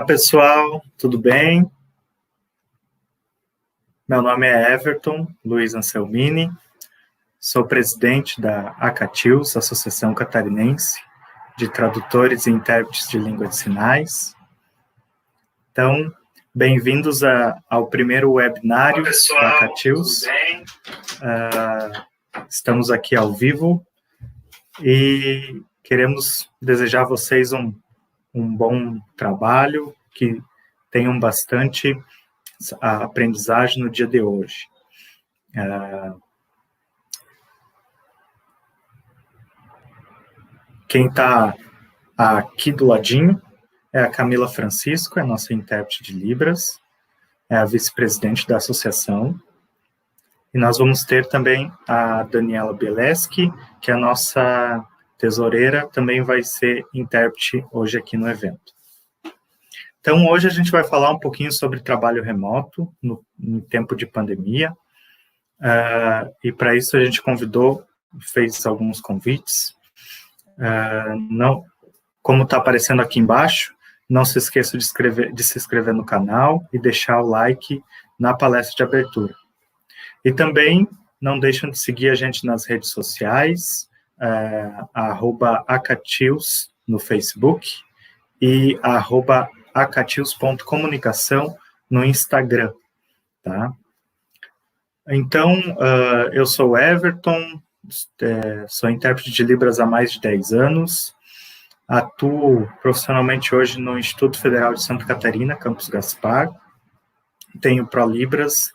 pessoal, tudo bem? Meu nome é Everton Luiz Anselmini, sou presidente da ACATILS, Associação Catarinense de Tradutores e Intérpretes de Língua de Sinais. Então, bem-vindos ao primeiro webinário da ACATILS. Estamos aqui ao vivo e queremos desejar a vocês um bom trabalho, que tenham bastante a aprendizagem no dia de hoje. Quem está aqui do ladinho é a Camila Francisco, é a nossa intérprete de Libras, é a vice-presidente da associação. E nós vamos ter também a Daniela Bieleski, que é a nossa tesoureira, também vai ser intérprete hoje aqui no evento. Então, hoje a gente vai falar um pouquinho sobre trabalho remoto no tempo de pandemia, e para isso a gente fez alguns convites. Como está aparecendo aqui embaixo, não se esqueça de se inscrever no canal e deixar o like na palestra de abertura. E também não deixem de seguir a gente nas redes sociais, @acatils no Facebook e @acatils.comunicação no Instagram, tá? Então, eu sou Everton, sou intérprete de Libras há mais de 10 anos, atuo profissionalmente hoje no Instituto Federal de Santa Catarina, Campus Gaspar, tenho ProLibras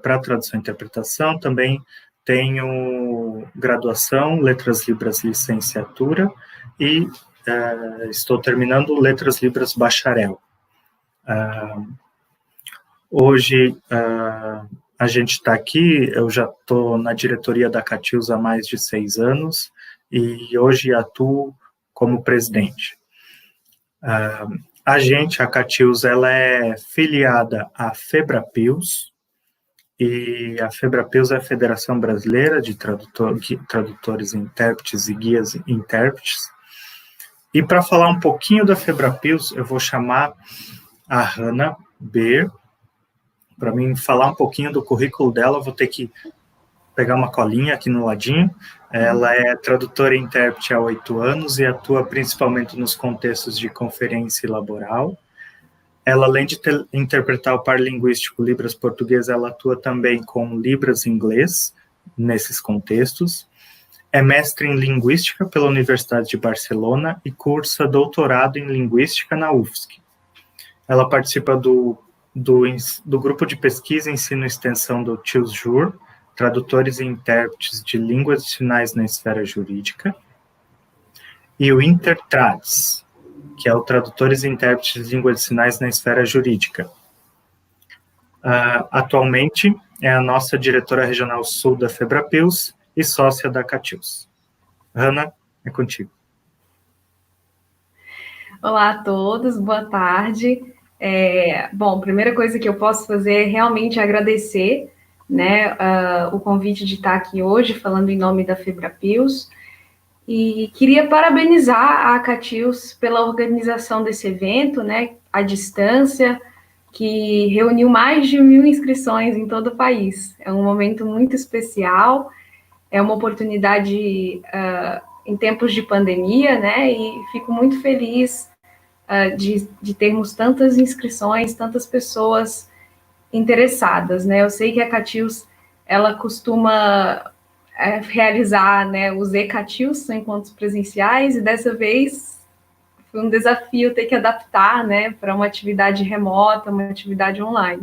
para tradução e interpretação, também tenho graduação, Letras Libras licenciatura e estou terminando Letras Libras bacharel. Hoje a gente está aqui, eu já estou na diretoria da ACATILS há mais de 6 anos e hoje atuo como presidente. A ACATILS, ela é filiada à FEBRAPILS, e a FEBRAPILS é a Federação Brasileira de Tradutores, Intérpretes e Guias Intérpretes. E para falar um pouquinho da FEBRAPILS, eu vou chamar a Hannah Beer. Para mim falar um pouquinho do currículo dela, eu vou ter que pegar uma colinha aqui no ladinho. Ela é tradutora e intérprete há 8 anos e atua principalmente nos contextos de conferência e laboral. Ela, além de interpretar o par linguístico Libras português, ela atua também com Libras inglês nesses contextos. É mestre em Linguística pela Universidade de Barcelona e cursa doutorado em Linguística na UFSC. Ela participa do grupo de pesquisa, ensino e extensão do TILS-JUR, Tradutores e Intérpretes de Línguas de Sinais na Esfera Jurídica, e o Intertrades, que é o Tradutores e Intérpretes de Língua de Sinais na Esfera Jurídica. Atualmente, é a nossa diretora regional sul da FEBRAPILS e sócia da ACATILS. Hannah, é contigo. Olá a todos, boa tarde. Bom, a primeira coisa que eu posso fazer é realmente agradecer, né, o convite de estar aqui hoje, falando em nome da FEBRAPILS. E queria parabenizar a ACATILS pela organização desse evento, né, à distância, que reuniu mais de 1.000 inscrições em todo o país. É um momento muito especial, é uma oportunidade em tempos de pandemia, né, e fico muito feliz de termos tantas inscrições, tantas pessoas interessadas, né. Eu sei que a ACATILS, ela costuma realizar, né, os ECATILS, são encontros presenciais, e dessa vez foi um desafio ter que adaptar, né, para uma atividade remota, uma atividade online.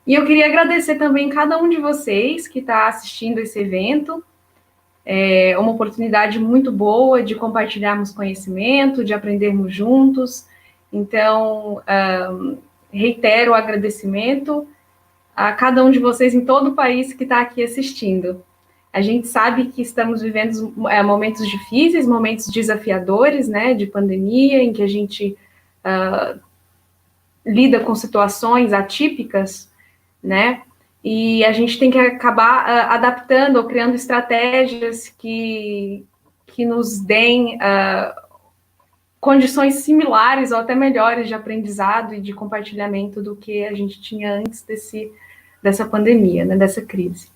E eu queria agradecer também cada um de vocês que está assistindo esse evento. É uma oportunidade muito boa de compartilharmos conhecimento, de aprendermos juntos. Então, reitero o agradecimento a cada um de vocês em todo o país que está aqui assistindo. A gente sabe que estamos vivendo momentos difíceis, momentos desafiadores, né, de pandemia, em que a gente lida com situações atípicas, né, e a gente tem que acabar adaptando ou criando estratégias que nos deem condições similares ou até melhores de aprendizado e de compartilhamento do que a gente tinha antes dessa pandemia, né, dessa crise.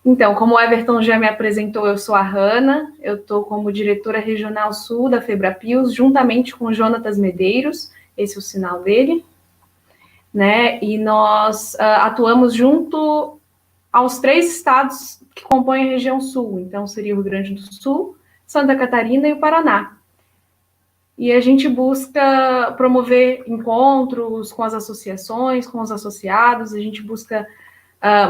Então, como o Everton já me apresentou, eu sou a Hanna, eu estou como diretora regional sul da Febrapios, juntamente com o Jonatas Medeiros, esse é o sinal dele, né? E nós atuamos junto aos 3 estados que compõem a região sul, então seria o Rio Grande do Sul, Santa Catarina e o Paraná. E a gente busca promover encontros com as associações, com os associados, a gente busca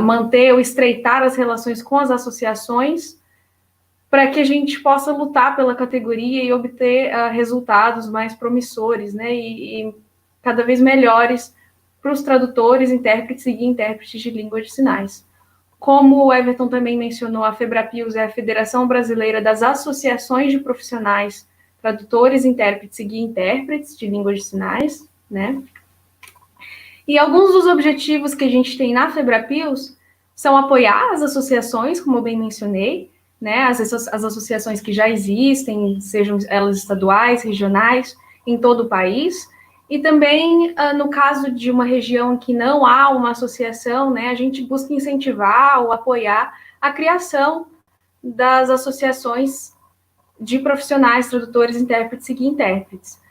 manter ou estreitar as relações com as associações para que a gente possa lutar pela categoria e obter resultados mais promissores, né, e cada vez melhores para os tradutores, intérpretes e intérpretes de língua de sinais. Como o Everton também mencionou, a Febrapios é a Federação Brasileira das Associações de Profissionais, Tradutores, Intérpretes e Guia-Intérpretes de Língua de Sinais, né? E alguns dos objetivos que a gente tem na Febrapios são apoiar as associações, como eu bem mencionei, né? As associações que já existem, sejam elas estaduais, regionais, em todo o país. E também, no caso de uma região em que não há uma associação, né, a gente busca incentivar ou apoiar a criação das associações de profissionais, tradutores, intérpretes e guia-intérpretes.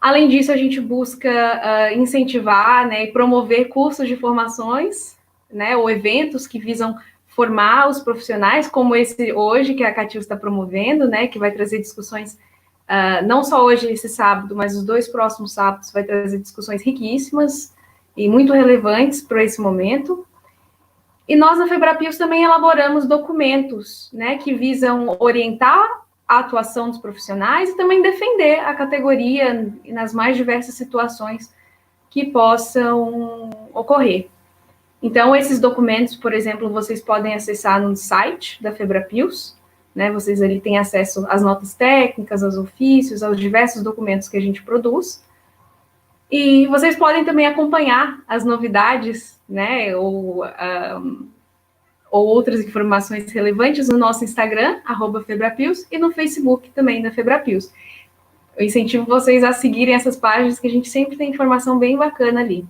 Além disso, a gente busca incentivar, né, e promover cursos de formações, né, ou eventos que visam formar os profissionais, como esse hoje que a Catil está promovendo, né, que vai trazer discussões, não só hoje, esse sábado, mas os 2 próximos sábados vai trazer discussões riquíssimas e muito relevantes para esse momento. E nós, na Febrapios, também elaboramos documentos, né, que visam orientar a atuação dos profissionais e também defender a categoria nas mais diversas situações que possam ocorrer. Então, esses documentos, por exemplo, vocês podem acessar no site da Febrapios, né? Vocês ali têm acesso às notas técnicas, aos ofícios, aos diversos documentos que a gente produz. E vocês podem também acompanhar as novidades, né? Ou outras informações relevantes no nosso Instagram, @Febrapios, e no Facebook também da Febrapios. Eu incentivo vocês a seguirem essas páginas, que a gente sempre tem informação bem bacana ali.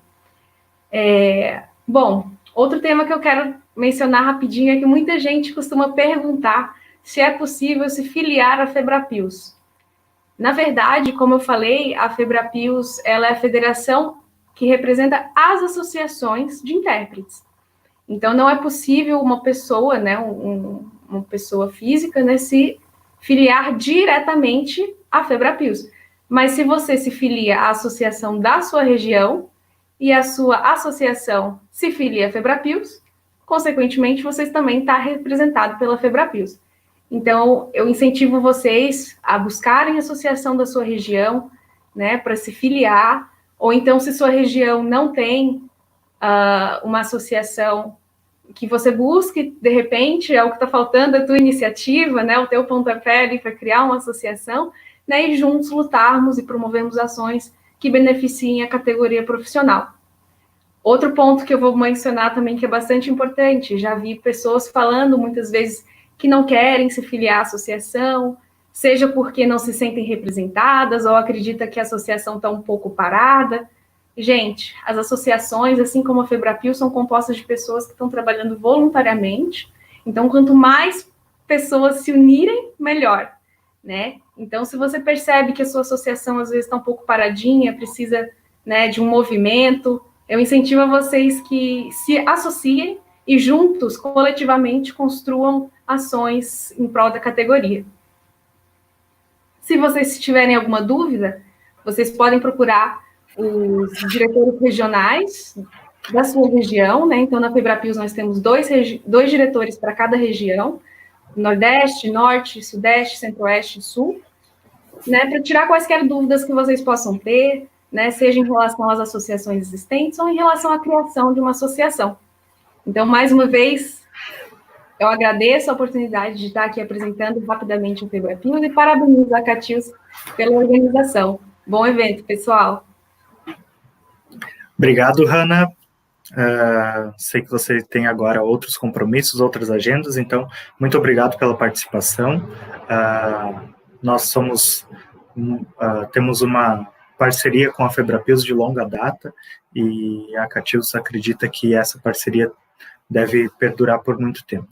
Bom, outro tema que eu quero mencionar rapidinho é que muita gente costuma perguntar se é possível se filiar à Febrapios. Na verdade, como eu falei, a Febrapios ela é a federação que representa as associações de intérpretes. Então, não é possível uma pessoa, né, uma pessoa física, né, se filiar diretamente à Febrapios. Mas se você se filia à associação da sua região e a sua associação se filia à Febrapios, consequentemente, você também está representado pela Febrapios. Então, eu incentivo vocês a buscarem a associação da sua região, né, para se filiar, ou então, se sua região não tem uma associação, que você busque, de repente, é o que está faltando, a tua iniciativa, né, o teu pontapé ali para criar uma associação, né, e juntos lutarmos e promovemos ações que beneficiem a categoria profissional. Outro ponto que eu vou mencionar também, que é bastante importante, já vi pessoas falando muitas vezes que não querem se filiar à associação, seja porque não se sentem representadas ou acredita que a associação está um pouco parada. Gente, as associações, assim como a Febrapios, são compostas de pessoas que estão trabalhando voluntariamente. Então, quanto mais pessoas se unirem, melhor, né? Então, se você percebe que a sua associação, às vezes, está um pouco paradinha, precisa, né, de um movimento, eu incentivo a vocês que se associem e juntos, coletivamente, construam ações em prol da categoria. Se vocês tiverem alguma dúvida, vocês podem procurar os diretores regionais da sua região, né? Então, na Febrapios, nós temos dois diretores para cada região, Nordeste, Norte, Sudeste, Centro-Oeste e Sul, né? Para tirar quaisquer dúvidas que vocês possam ter, né? Seja em relação às associações existentes ou em relação à criação de uma associação. Então, mais uma vez, eu agradeço a oportunidade de estar aqui apresentando rapidamente o Febrapios e parabenizo a Catius pela organização. Bom evento, pessoal! Obrigado, Hanna. Sei que você tem agora outros compromissos, outras agendas, então, muito obrigado pela participação. Nós somos temos uma parceria com a Febrapios de longa data, e a Catius acredita que essa parceria deve perdurar por muito tempo.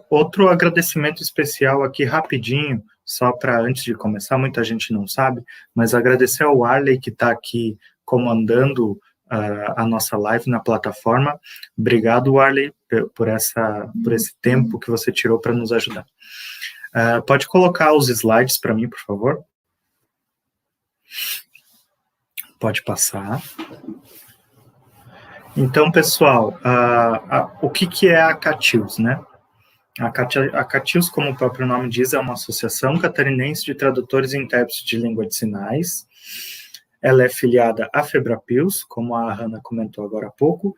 Outro agradecimento especial aqui, rapidinho, só para antes de começar, muita gente não sabe, mas agradecer ao Arley, que está aqui comandando a nossa live na plataforma. Obrigado, Arley, por esse tempo que você tirou para nos ajudar. Pode colocar os slides para mim, por favor? Pode passar. Então, pessoal, o que é a Catius, né? A Catius, como o próprio nome diz, é uma associação catarinense de tradutores e intérpretes de língua de sinais. Ela é filiada à Febrapios, como a Hannah comentou agora há pouco.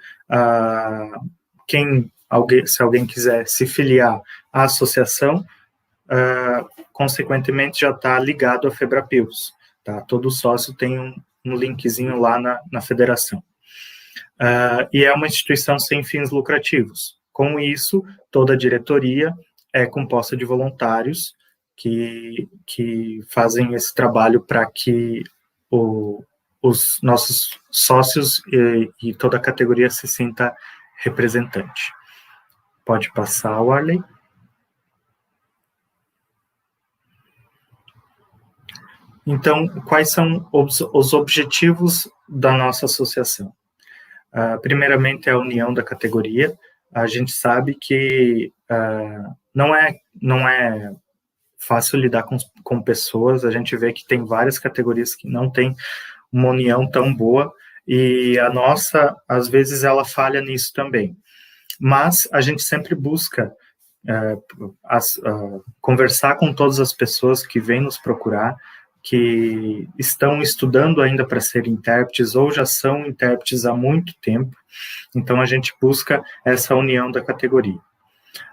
Se alguém quiser se filiar à associação, consequentemente já está ligado à Febrapios. Tá? Todo sócio tem um linkzinho lá na federação. E é uma instituição sem fins lucrativos. Com isso, toda a diretoria é composta de voluntários que fazem esse trabalho para que os nossos sócios e toda a categoria se sinta representante. Pode passar, Warley. Então, quais são os objetivos da nossa associação? Primeiramente, é a união da categoria. A gente sabe que não é fácil lidar com pessoas. A gente vê que tem várias categorias que não têm uma união tão boa, e a nossa, às vezes, ela falha nisso também. Mas a gente sempre busca conversar com todas as pessoas que vêm nos procurar, que estão estudando ainda para ser intérpretes ou já são intérpretes há muito tempo. Então, a gente busca essa união da categoria.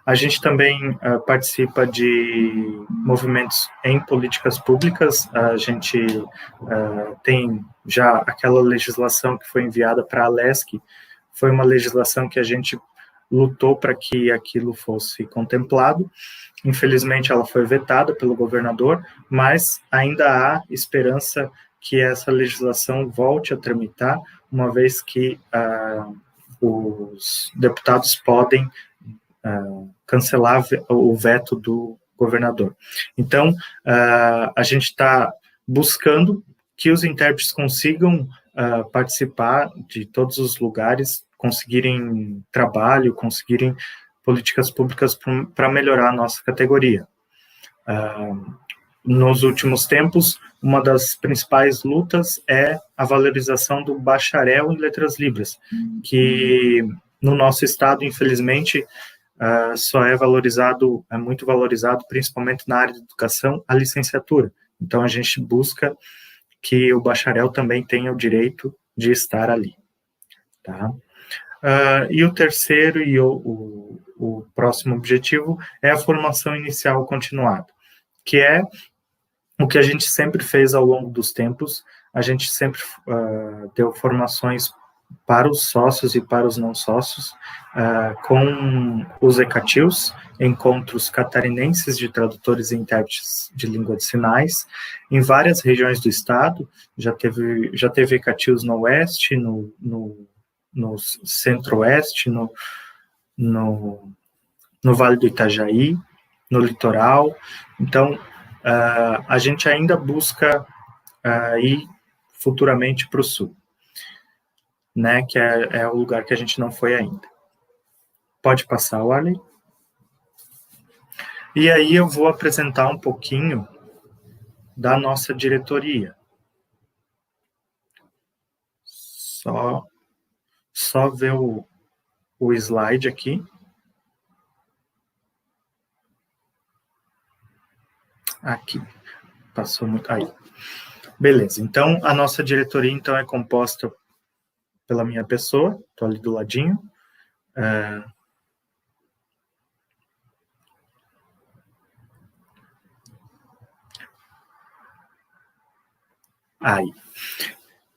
A gente também participa de movimentos em políticas públicas. A gente tem já aquela legislação que foi enviada para a LESC, foi uma legislação que a gente lutou para que aquilo fosse contemplado. Infelizmente, ela foi vetada pelo governador, mas ainda há esperança que essa legislação volte a tramitar, uma vez que os deputados podem cancelar o veto do governador. Então, a gente está buscando que os intérpretes consigam participar de todos os lugares, conseguirem trabalho, conseguirem políticas públicas para melhorar a nossa categoria. Nos últimos tempos, uma das principais lutas é a valorização do bacharel em letras libras, que no nosso estado, infelizmente, só é muito valorizado, principalmente na área de educação, a licenciatura. Então, a gente busca que o bacharel também tenha o direito de estar ali. Tá? E o terceiro e o próximo objetivo é a formação inicial continuada, que é o que a gente sempre fez ao longo dos tempos. A gente sempre deu formações para os sócios e para os não sócios, com os ECATILs, encontros catarinenses de tradutores e intérpretes de língua de sinais, em várias regiões do estado. Já teve ECATILs no oeste, no centro-oeste, no Vale do Itajaí, no litoral. Então, a gente ainda busca ir futuramente para o sul, né, que é o lugar que a gente não foi ainda. Pode passar, Warley. E aí eu vou apresentar um pouquinho da nossa diretoria. Só ver o slide aqui. Aqui. Passou muito. Aí. Beleza. Então, a nossa diretoria então é composta pela minha pessoa. Estou ali do ladinho. Aí.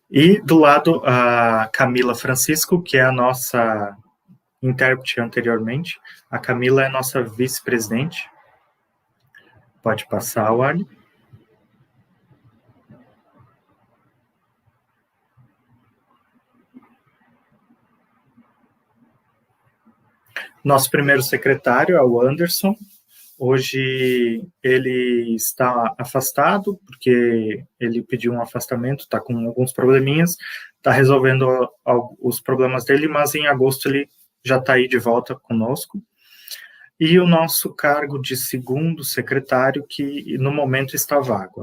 E do lado, a Camila Francisco, que é a nossa intérprete anteriormente. A Camila é nossa vice-presidente. Pode passar, Warley. Nosso primeiro secretário é o Anderson. Hoje ele está afastado, porque ele pediu um afastamento, está com alguns probleminhas, está resolvendo os problemas dele, mas em agosto ele já está aí de volta conosco. E o nosso cargo de segundo secretário, que no momento está vago.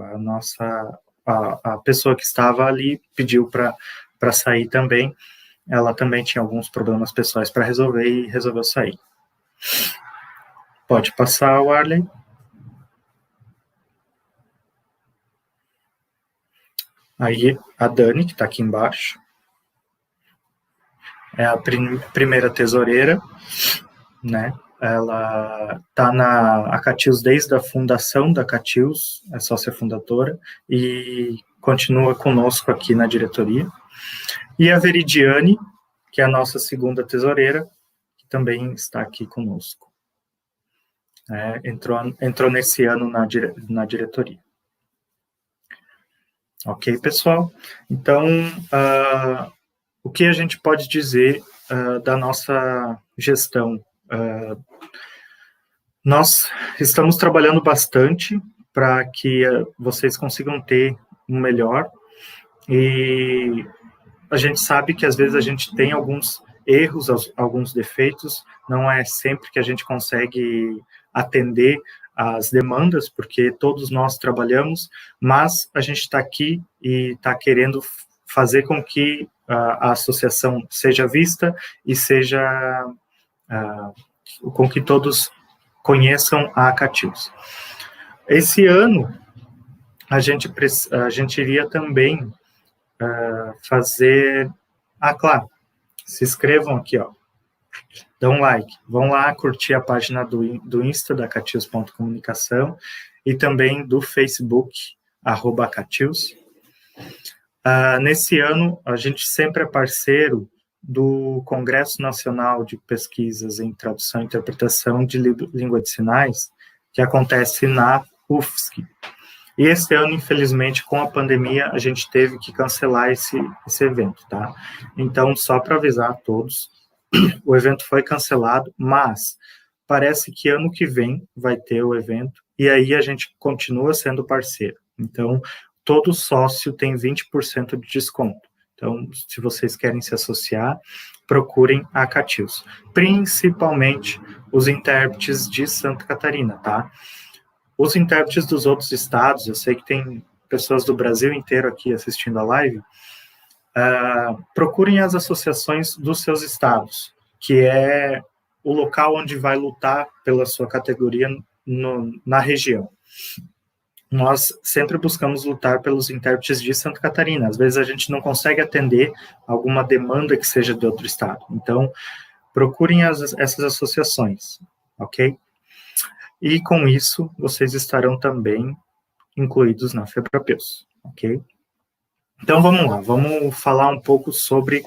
A pessoa que estava ali pediu para sair também. Ela também tinha alguns problemas pessoais para resolver e resolveu sair. Pode passar, Warley. Aí a Dani, que está aqui embaixo, é a primeira tesoureira, né? Ela está na Catius desde a fundação da Catius, é sócia fundadora, e continua conosco aqui na diretoria. E a Veridiane, que é a nossa segunda tesoureira, que também está aqui conosco. Entrou nesse ano na diretoria. Ok, pessoal? Então, o que a gente pode dizer da nossa gestão? Nós estamos trabalhando bastante para que vocês consigam ter um melhor, e a gente sabe que às vezes a gente tem alguns erros, alguns defeitos, não é sempre que a gente consegue atender as demandas, porque todos nós trabalhamos, mas a gente está aqui e está querendo fazer com que a associação seja vista e seja com que todos conheçam a Catius. Esse ano, a gente iria também fazer... claro, se inscrevam aqui, ó. Dão like, vão lá curtir a página do Insta da Catius.comunicação e também do Facebook, @Catius. Nesse ano, a gente sempre é parceiro do Congresso Nacional de Pesquisas em Tradução e Interpretação de Língua de Sinais, que acontece na UFSC. E esse ano, infelizmente, com a pandemia, a gente teve que cancelar esse evento, tá? Então, só para avisar a todos, o evento foi cancelado, mas parece que ano que vem vai ter o evento, e aí a gente continua sendo parceiro. Então, todo sócio tem 20% de desconto. Então, se vocês querem se associar, procurem a Catius. Principalmente os intérpretes de Santa Catarina, tá? Os intérpretes dos outros estados, eu sei que tem pessoas do Brasil inteiro aqui assistindo a live, procurem as associações dos seus estados, que é o local onde vai lutar pela sua categoria na região. Nós sempre buscamos lutar pelos intérpretes de Santa Catarina. Às vezes a gente não consegue atender alguma demanda que seja de outro estado. Então, procurem essas associações, ok? E com isso, vocês estarão também incluídos na FEBRAPEUS, ok? Então, vamos lá, vamos falar um pouco sobre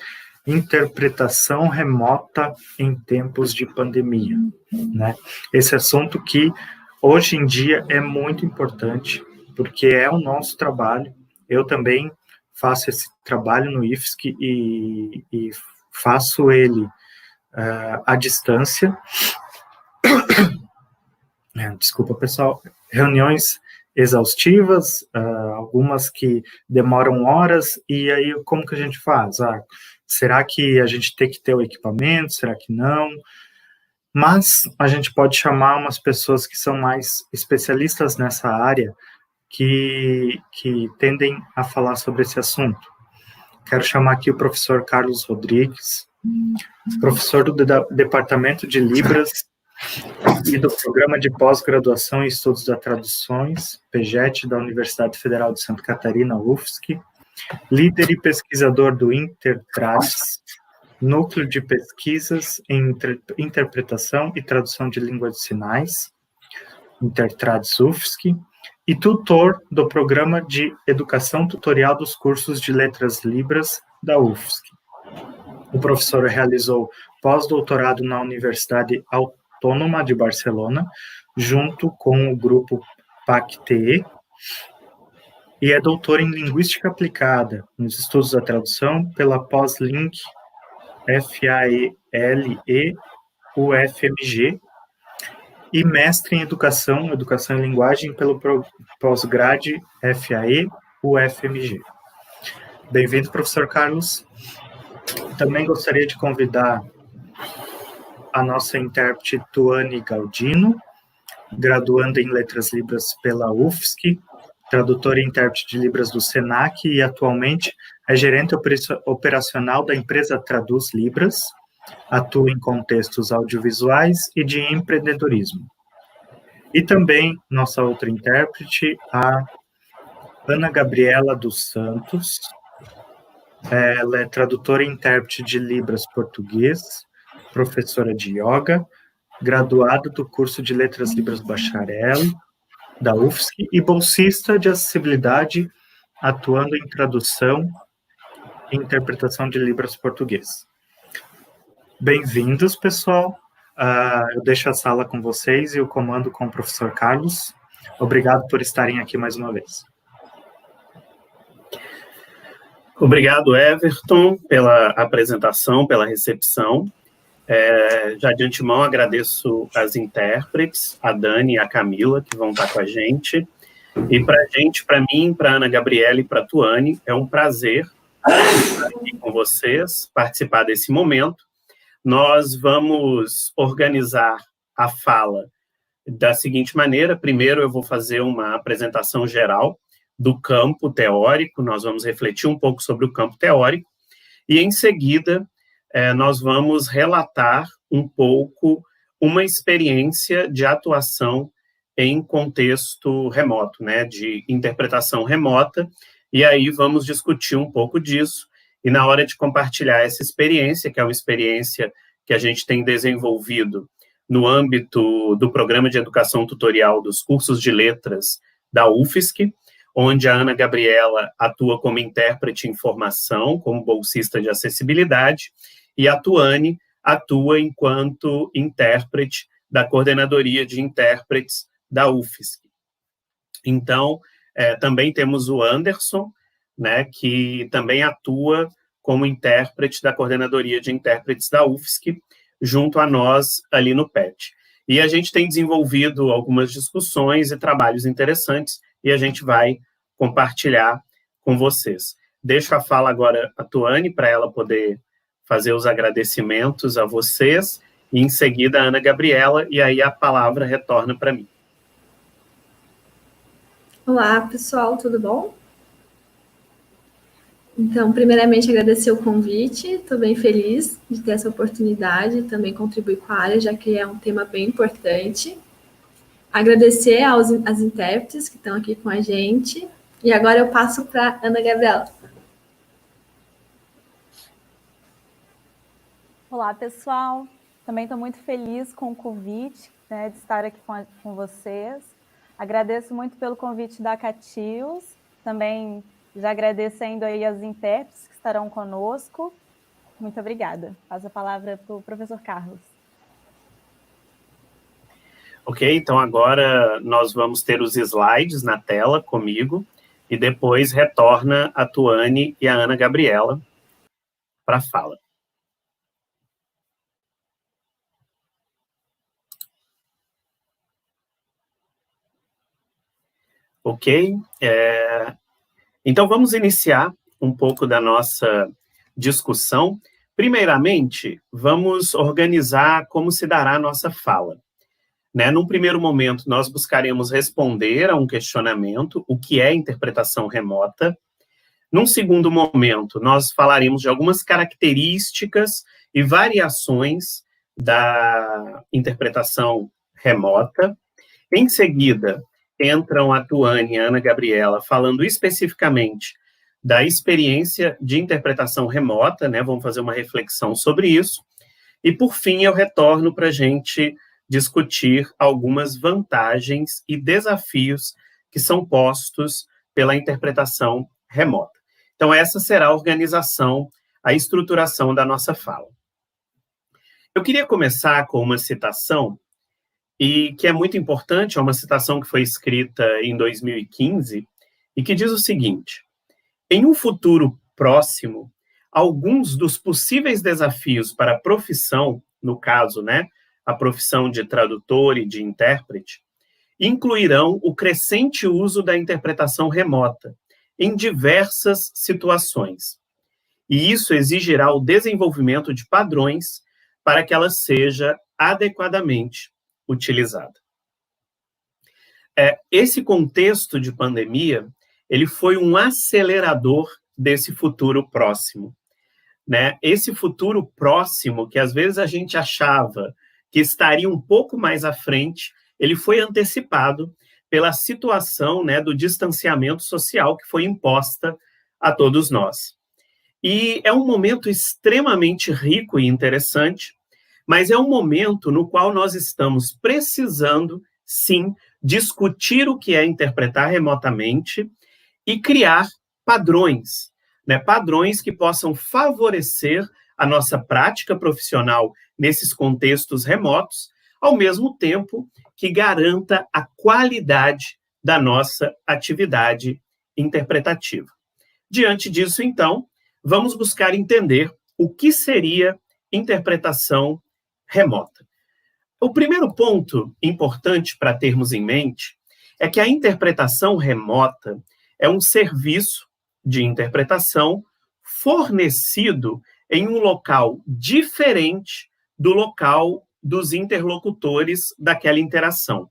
interpretação remota em tempos de pandemia, né? Esse assunto que, hoje em dia, é muito importante, porque é o nosso trabalho. Eu também faço esse trabalho no IFSC e faço ele à distância. Desculpa, pessoal. Reuniões exaustivas, algumas que demoram horas, e aí como que a gente faz? Será que a gente tem que ter o equipamento? Será que não? Mas a gente pode chamar umas pessoas que são mais especialistas nessa área, que tendem a falar sobre esse assunto. Quero chamar aqui o professor Carlos Rodrigues, professor do Departamento de Libras e do Programa de Pós-Graduação em Estudos da Traduções, PGET, da Universidade Federal de Santa Catarina, UFSC, líder e pesquisador do Intertrades, Núcleo de Pesquisas em Interpretação e Tradução de Língua de Sinais, Intertrades UFSC, e tutor do Programa de Educação Tutorial dos Cursos de Letras Libras da UFSC. O professor realizou pós-doutorado na Universidade Autônoma de Barcelona, junto com o grupo PAC-TE, e é doutora em Linguística Aplicada, nos estudos da tradução, pela Pós-Link FALE-UFMG, e mestre em Educação e Linguagem pelo Pós-Grade FAE-UFMG. Bem-vindo, professor Carlos. Também gostaria de convidar a nossa intérprete Tuane Galdino, graduanda em Letras Libras pela UFSC, tradutora e intérprete de Libras do SENAC e atualmente é gerente operacional da empresa Traduz Libras, atua em contextos audiovisuais e de empreendedorismo. E também nossa outra intérprete, a Ana Gabriela dos Santos, ela é tradutora e intérprete de Libras português, professora de yoga, graduada do curso de Letras Libras Bacharel, da UFSC, e bolsista de acessibilidade, atuando em tradução e interpretação de Libras português. Bem-vindos, pessoal. Eu deixo a sala com vocês e o comando com o professor Carlos. Obrigado por estarem aqui mais uma vez. Obrigado, Everton, pela apresentação, pela recepção. Já de antemão agradeço as intérpretes, a Dani e a Camila, que vão estar com a gente. E para mim, para Ana Gabriela e para a Tuane, é um prazer estar aqui com vocês, participar desse momento. Nós vamos organizar a fala da seguinte maneira. Primeiro, eu vou fazer uma apresentação geral do campo teórico, nós vamos refletir um pouco sobre o campo teórico, e em seguida, nós vamos relatar um pouco uma experiência de atuação em contexto remoto, né, de interpretação remota, e aí vamos discutir um pouco disso, e na hora de compartilhar essa experiência, que é uma experiência que a gente tem desenvolvido no âmbito do Programa de Educação Tutorial dos Cursos de Letras da UFSC, onde a Ana Gabriela atua como intérprete em formação, como bolsista de acessibilidade, e a Tuane atua enquanto intérprete da Coordenadoria de Intérpretes da UFSC. Então, também temos o Anderson, né, que também atua como intérprete da Coordenadoria de Intérpretes da UFSC, junto a nós ali no PET. E a gente tem desenvolvido algumas discussões e trabalhos interessantes, e a gente vai compartilhar com vocês. Deixo a fala agora a Tuane, para ela poder fazer os agradecimentos a vocês, e em seguida a Ana Gabriela, e aí a palavra retorna para mim. Olá, pessoal, tudo bom? Então, primeiramente, agradecer o convite, estou bem feliz de ter essa oportunidade, também contribuir com a área, já que é um tema bem importante. Agradecer às intérpretes que estão aqui com a gente, e agora eu passo para a Ana Gabriela. Olá, pessoal. Também estou muito feliz com o convite, né, de estar aqui com vocês. Agradeço muito pelo convite da Catius, também já agradecendo aí as intérpretes que estarão conosco. Muito obrigada. Passo a palavra para o professor Carlos. Ok, então agora nós vamos ter os slides na tela comigo, e depois retorna a Tuane e a Ana Gabriela para a fala. Ok, então vamos iniciar um pouco da nossa discussão. Primeiramente, vamos organizar como se dará a nossa fala. Num primeiro momento, nós buscaremos responder a um questionamento, o que é interpretação remota. Num segundo momento, nós falaremos de algumas características e variações da interpretação remota. Em seguida, entram a Tuane e a Ana Gabriela falando especificamente da experiência de interpretação remota, né? Vamos fazer uma reflexão sobre isso. E, por fim, eu retorno para a gente discutir algumas vantagens e desafios que são postos pela interpretação remota. Então, essa será a organização, a estruturação da nossa fala. Eu queria começar com uma citação e que é muito importante, é uma citação que foi escrita em 2015, e que diz o seguinte: em um futuro próximo, alguns dos possíveis desafios para a profissão, no caso, né, a profissão de tradutor e de intérprete, incluirão o crescente uso da interpretação remota em diversas situações. E isso exigirá o desenvolvimento de padrões para que ela seja adequadamente utilizada. Esse contexto de pandemia, ele foi um acelerador desse futuro próximo, né? Esse futuro próximo, que às vezes a gente achava que estaria um pouco mais à frente, ele foi antecipado pela situação, né, do distanciamento social que foi imposta a todos nós. E é um momento extremamente rico e interessante, mas é um momento no qual nós estamos precisando, sim, discutir o que é interpretar remotamente e criar padrões, né? Padrões que possam favorecer a nossa prática profissional nesses contextos remotos, ao mesmo tempo que garanta a qualidade da nossa atividade interpretativa. Diante disso, então, vamos buscar entender o que seria interpretação remota. O primeiro ponto importante para termos em mente é que a interpretação remota é um serviço de interpretação fornecido em um local diferente do local dos interlocutores daquela interação,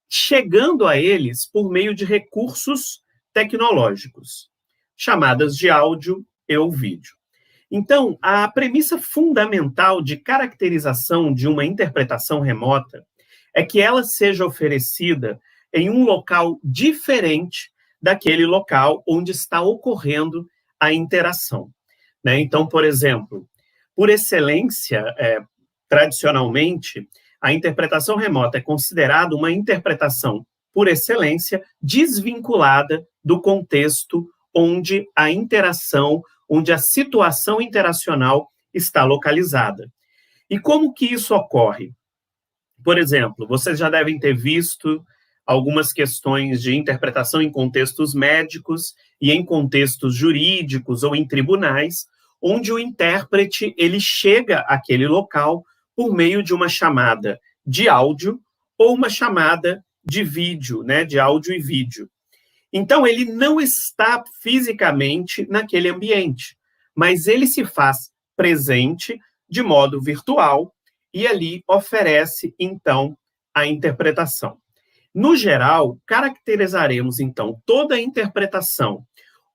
chegando a eles por meio de recursos tecnológicos, chamadas de áudio e ou vídeo. Então, a premissa fundamental de caracterização de uma interpretação remota é que ela seja oferecida em um local diferente daquele local onde está ocorrendo a interação, né? Então, por exemplo, por excelência, tradicionalmente, a interpretação remota é considerada uma interpretação, por excelência, desvinculada do contexto onde a interação, onde a situação interacional está localizada. E como que isso ocorre? Por exemplo, vocês já devem ter visto algumas questões de interpretação em contextos médicos e em contextos jurídicos ou em tribunais, onde o intérprete ele chega àquele local por meio de uma chamada de áudio ou uma chamada de vídeo, né, de áudio e vídeo. Então, ele não está fisicamente naquele ambiente, mas ele se faz presente de modo virtual e ali oferece, então, a interpretação. No geral, caracterizaremos, então, toda a interpretação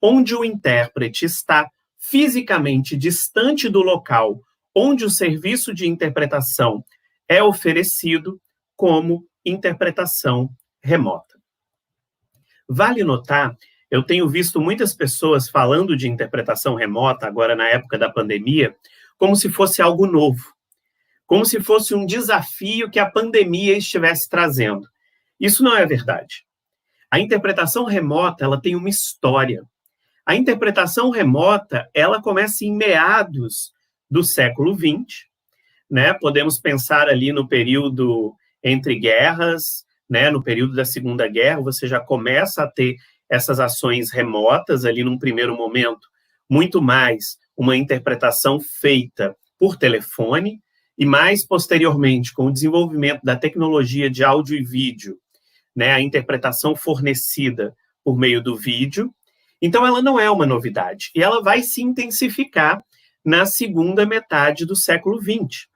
onde o intérprete está fisicamente distante do local onde o serviço de interpretação é oferecido como interpretação remota. Vale notar, eu tenho visto muitas pessoas falando de interpretação remota, agora na época da pandemia, como se fosse algo novo, como se fosse um desafio que a pandemia estivesse trazendo. Isso não é verdade. A interpretação remota, ela tem uma história. A interpretação remota, ela começa em meados do século XX, né? Podemos pensar ali no período entre guerras, né? No período da Segunda Guerra, você já começa a ter essas ações remotas ali num primeiro momento, muito mais uma interpretação feita por telefone, e mais posteriormente, com o desenvolvimento da tecnologia de áudio e vídeo, né? A interpretação fornecida por meio do vídeo. Então, ela não é uma novidade, e ela vai se intensificar na segunda metade do século XX.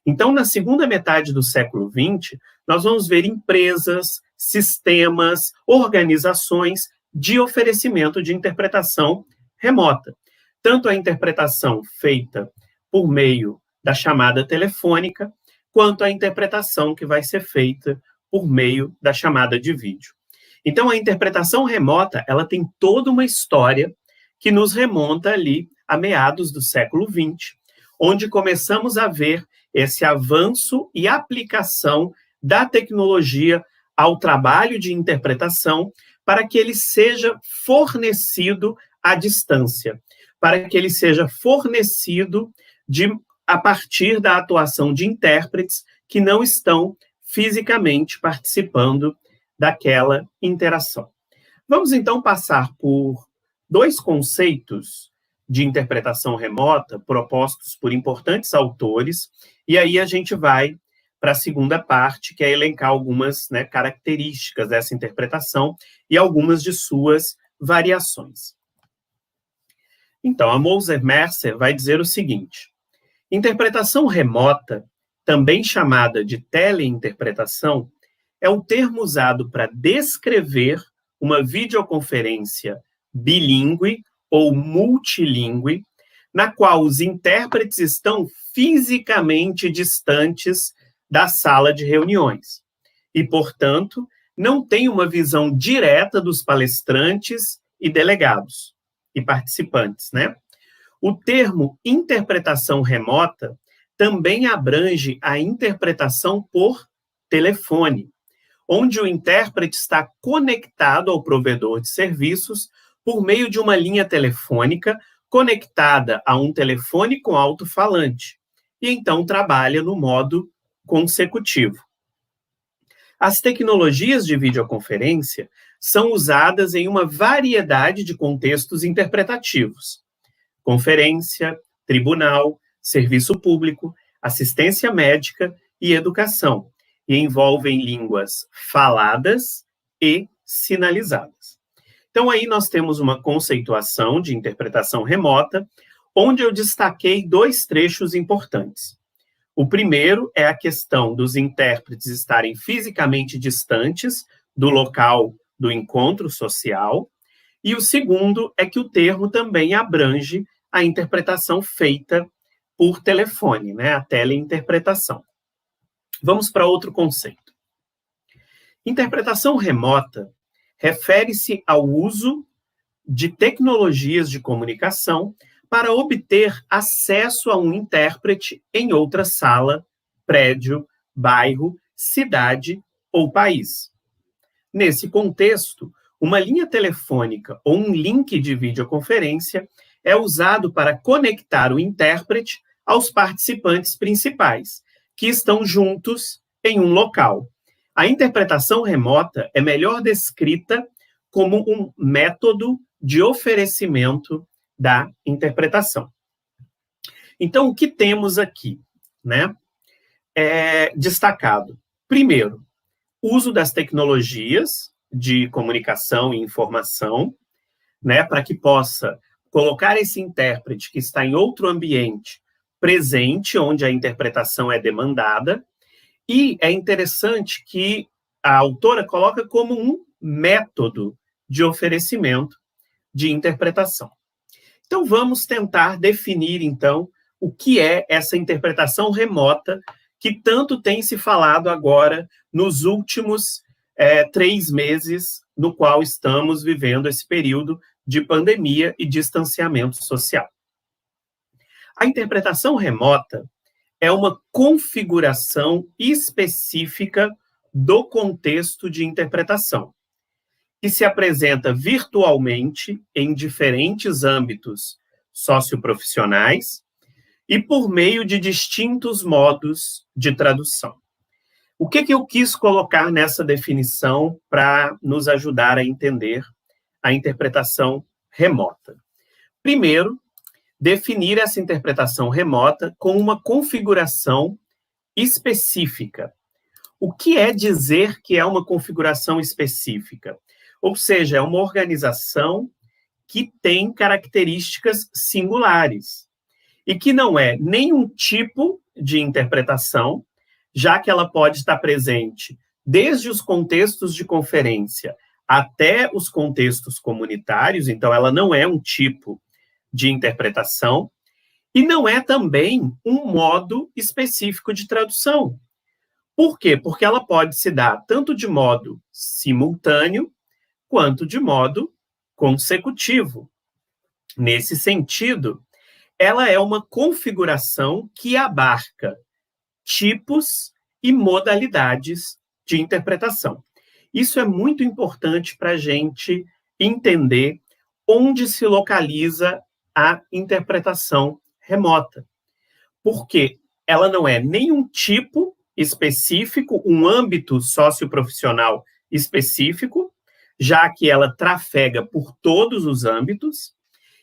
Então, na segunda metade do século XX, nós vamos ver empresas, sistemas, organizações de oferecimento de interpretação remota. Tanto a interpretação feita por meio da chamada telefônica, quanto a interpretação que vai ser feita por meio da chamada de vídeo. Então, a interpretação remota, ela tem toda uma história que nos remonta ali a meados do século XX, onde começamos a ver esse avanço e aplicação da tecnologia ao trabalho de interpretação para que ele seja fornecido à distância, para que ele seja fornecido a partir da atuação de intérpretes que não estão fisicamente participando daquela interação. Vamos, então, passar por 2 conceitos de interpretação remota propostos por importantes autores, e aí a gente vai para a segunda parte, que é elencar algumas, né, características dessa interpretação e algumas de suas variações. Então, a Moser-Mercer vai dizer o seguinte: interpretação remota, também chamada de teleinterpretação, é um termo usado para descrever uma videoconferência bilíngue ou multilíngue, na qual os intérpretes estão fisicamente distantes da sala de reuniões e, portanto, não têm uma visão direta dos palestrantes e delegados e participantes, né? O termo interpretação remota também abrange a interpretação por telefone, onde o intérprete está conectado ao provedor de serviços por meio de uma linha telefônica conectada a um telefone com alto-falante, e então trabalha no modo consecutivo. As tecnologias de videoconferência são usadas em uma variedade de contextos interpretativos: conferência, tribunal, serviço público, assistência médica e educação, e envolvem línguas faladas e sinalizadas. Então, aí nós temos uma conceituação de interpretação remota, onde eu destaquei 2 trechos importantes. O primeiro é a questão dos intérpretes estarem fisicamente distantes do local do encontro social, e o segundo é que o termo também abrange a interpretação feita por telefone, né, a teleinterpretação. Vamos para outro conceito. Interpretação remota refere-se ao uso de tecnologias de comunicação para obter acesso a um intérprete em outra sala, prédio, bairro, cidade ou país. Nesse contexto, uma linha telefônica ou um link de videoconferência é usado para conectar o intérprete aos participantes principais, que estão juntos em um local. A interpretação remota é melhor descrita como um método de oferecimento da interpretação. Então, o que temos aqui, né? Destacado. Primeiro, uso das tecnologias de comunicação e informação, né, para que possa colocar esse intérprete que está em outro ambiente presente, onde a interpretação é demandada. E é interessante que a autora coloca como um método de oferecimento de interpretação. Então, vamos tentar definir, então, o que é essa interpretação remota que tanto tem se falado agora nos últimos 3 meses, no qual estamos vivendo esse período de pandemia e distanciamento social. A interpretação remota é uma configuração específica do contexto de interpretação, que se apresenta virtualmente em diferentes âmbitos socioprofissionais e por meio de distintos modos de tradução. O que eu quis colocar nessa definição para nos ajudar a entender a interpretação remota? Primeiro, definir essa interpretação remota com uma configuração específica. O que é dizer que é uma configuração específica? Ou seja, é uma organização que tem características singulares e que não é nenhum tipo de interpretação, já que ela pode estar presente desde os contextos de conferência até os contextos comunitários, então ela não é um tipo de interpretação, e não é também um modo específico de tradução. Por quê? Porque ela pode se dar tanto de modo simultâneo, quanto de modo consecutivo. Nesse sentido, ela é uma configuração que abarca tipos e modalidades de interpretação. Isso é muito importante para a gente entender onde se localiza a interpretação remota, porque ela não é nenhum tipo específico, um âmbito socioprofissional específico, já que ela trafega por todos os âmbitos,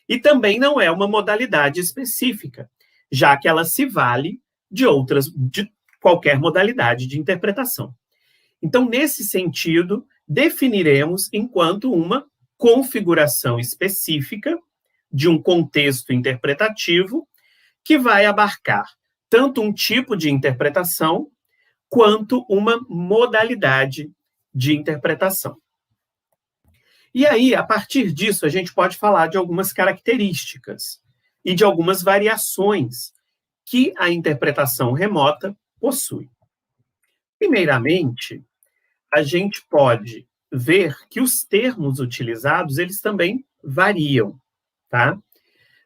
e também não é uma modalidade específica, já que ela se vale de qualquer modalidade de interpretação. Então, nesse sentido, definiremos enquanto uma configuração específica de um contexto interpretativo que vai abarcar tanto um tipo de interpretação quanto uma modalidade de interpretação. E aí, a partir disso, a gente pode falar de algumas características e de algumas variações que a interpretação remota possui. Primeiramente, a gente pode ver que os termos utilizados, eles também variam, tá?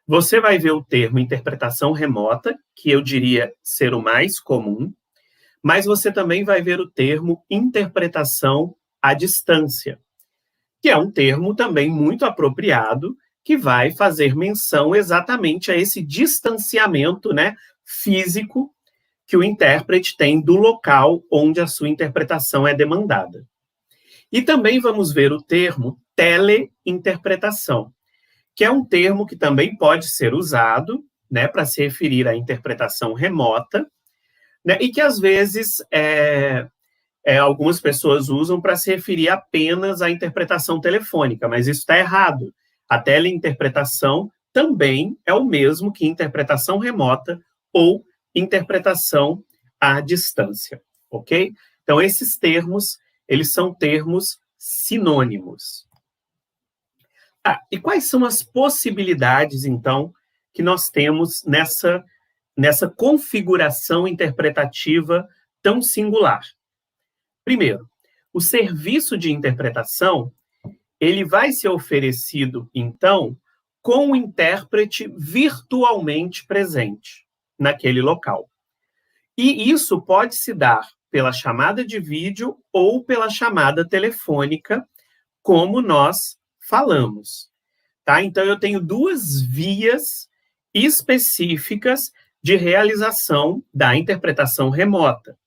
Você vai ver o termo interpretação remota, que eu diria ser o mais comum, mas você também vai ver o termo interpretação à distância, que é um termo também muito apropriado, que vai fazer menção exatamente a esse distanciamento, né, físico que o intérprete tem do local onde a sua interpretação é demandada. E também vamos ver o termo teleinterpretação, que é um termo que também pode ser usado, né, para se referir à interpretação remota, né, e que às vezes algumas pessoas usam para se referir apenas à interpretação telefônica, mas isso está errado. A teleinterpretação também é o mesmo que interpretação remota ou interpretação à distância, ok? Então, esses termos, eles são termos sinônimos. E quais são as possibilidades, então, que nós temos nessa configuração interpretativa tão singular? Primeiro, o serviço de interpretação, ele vai ser oferecido, então, com o intérprete virtualmente presente naquele local. E isso pode se dar pela chamada de vídeo ou pela chamada telefônica, como nós falamos, tá? Então, eu tenho duas vias específicas de realização da interpretação remota.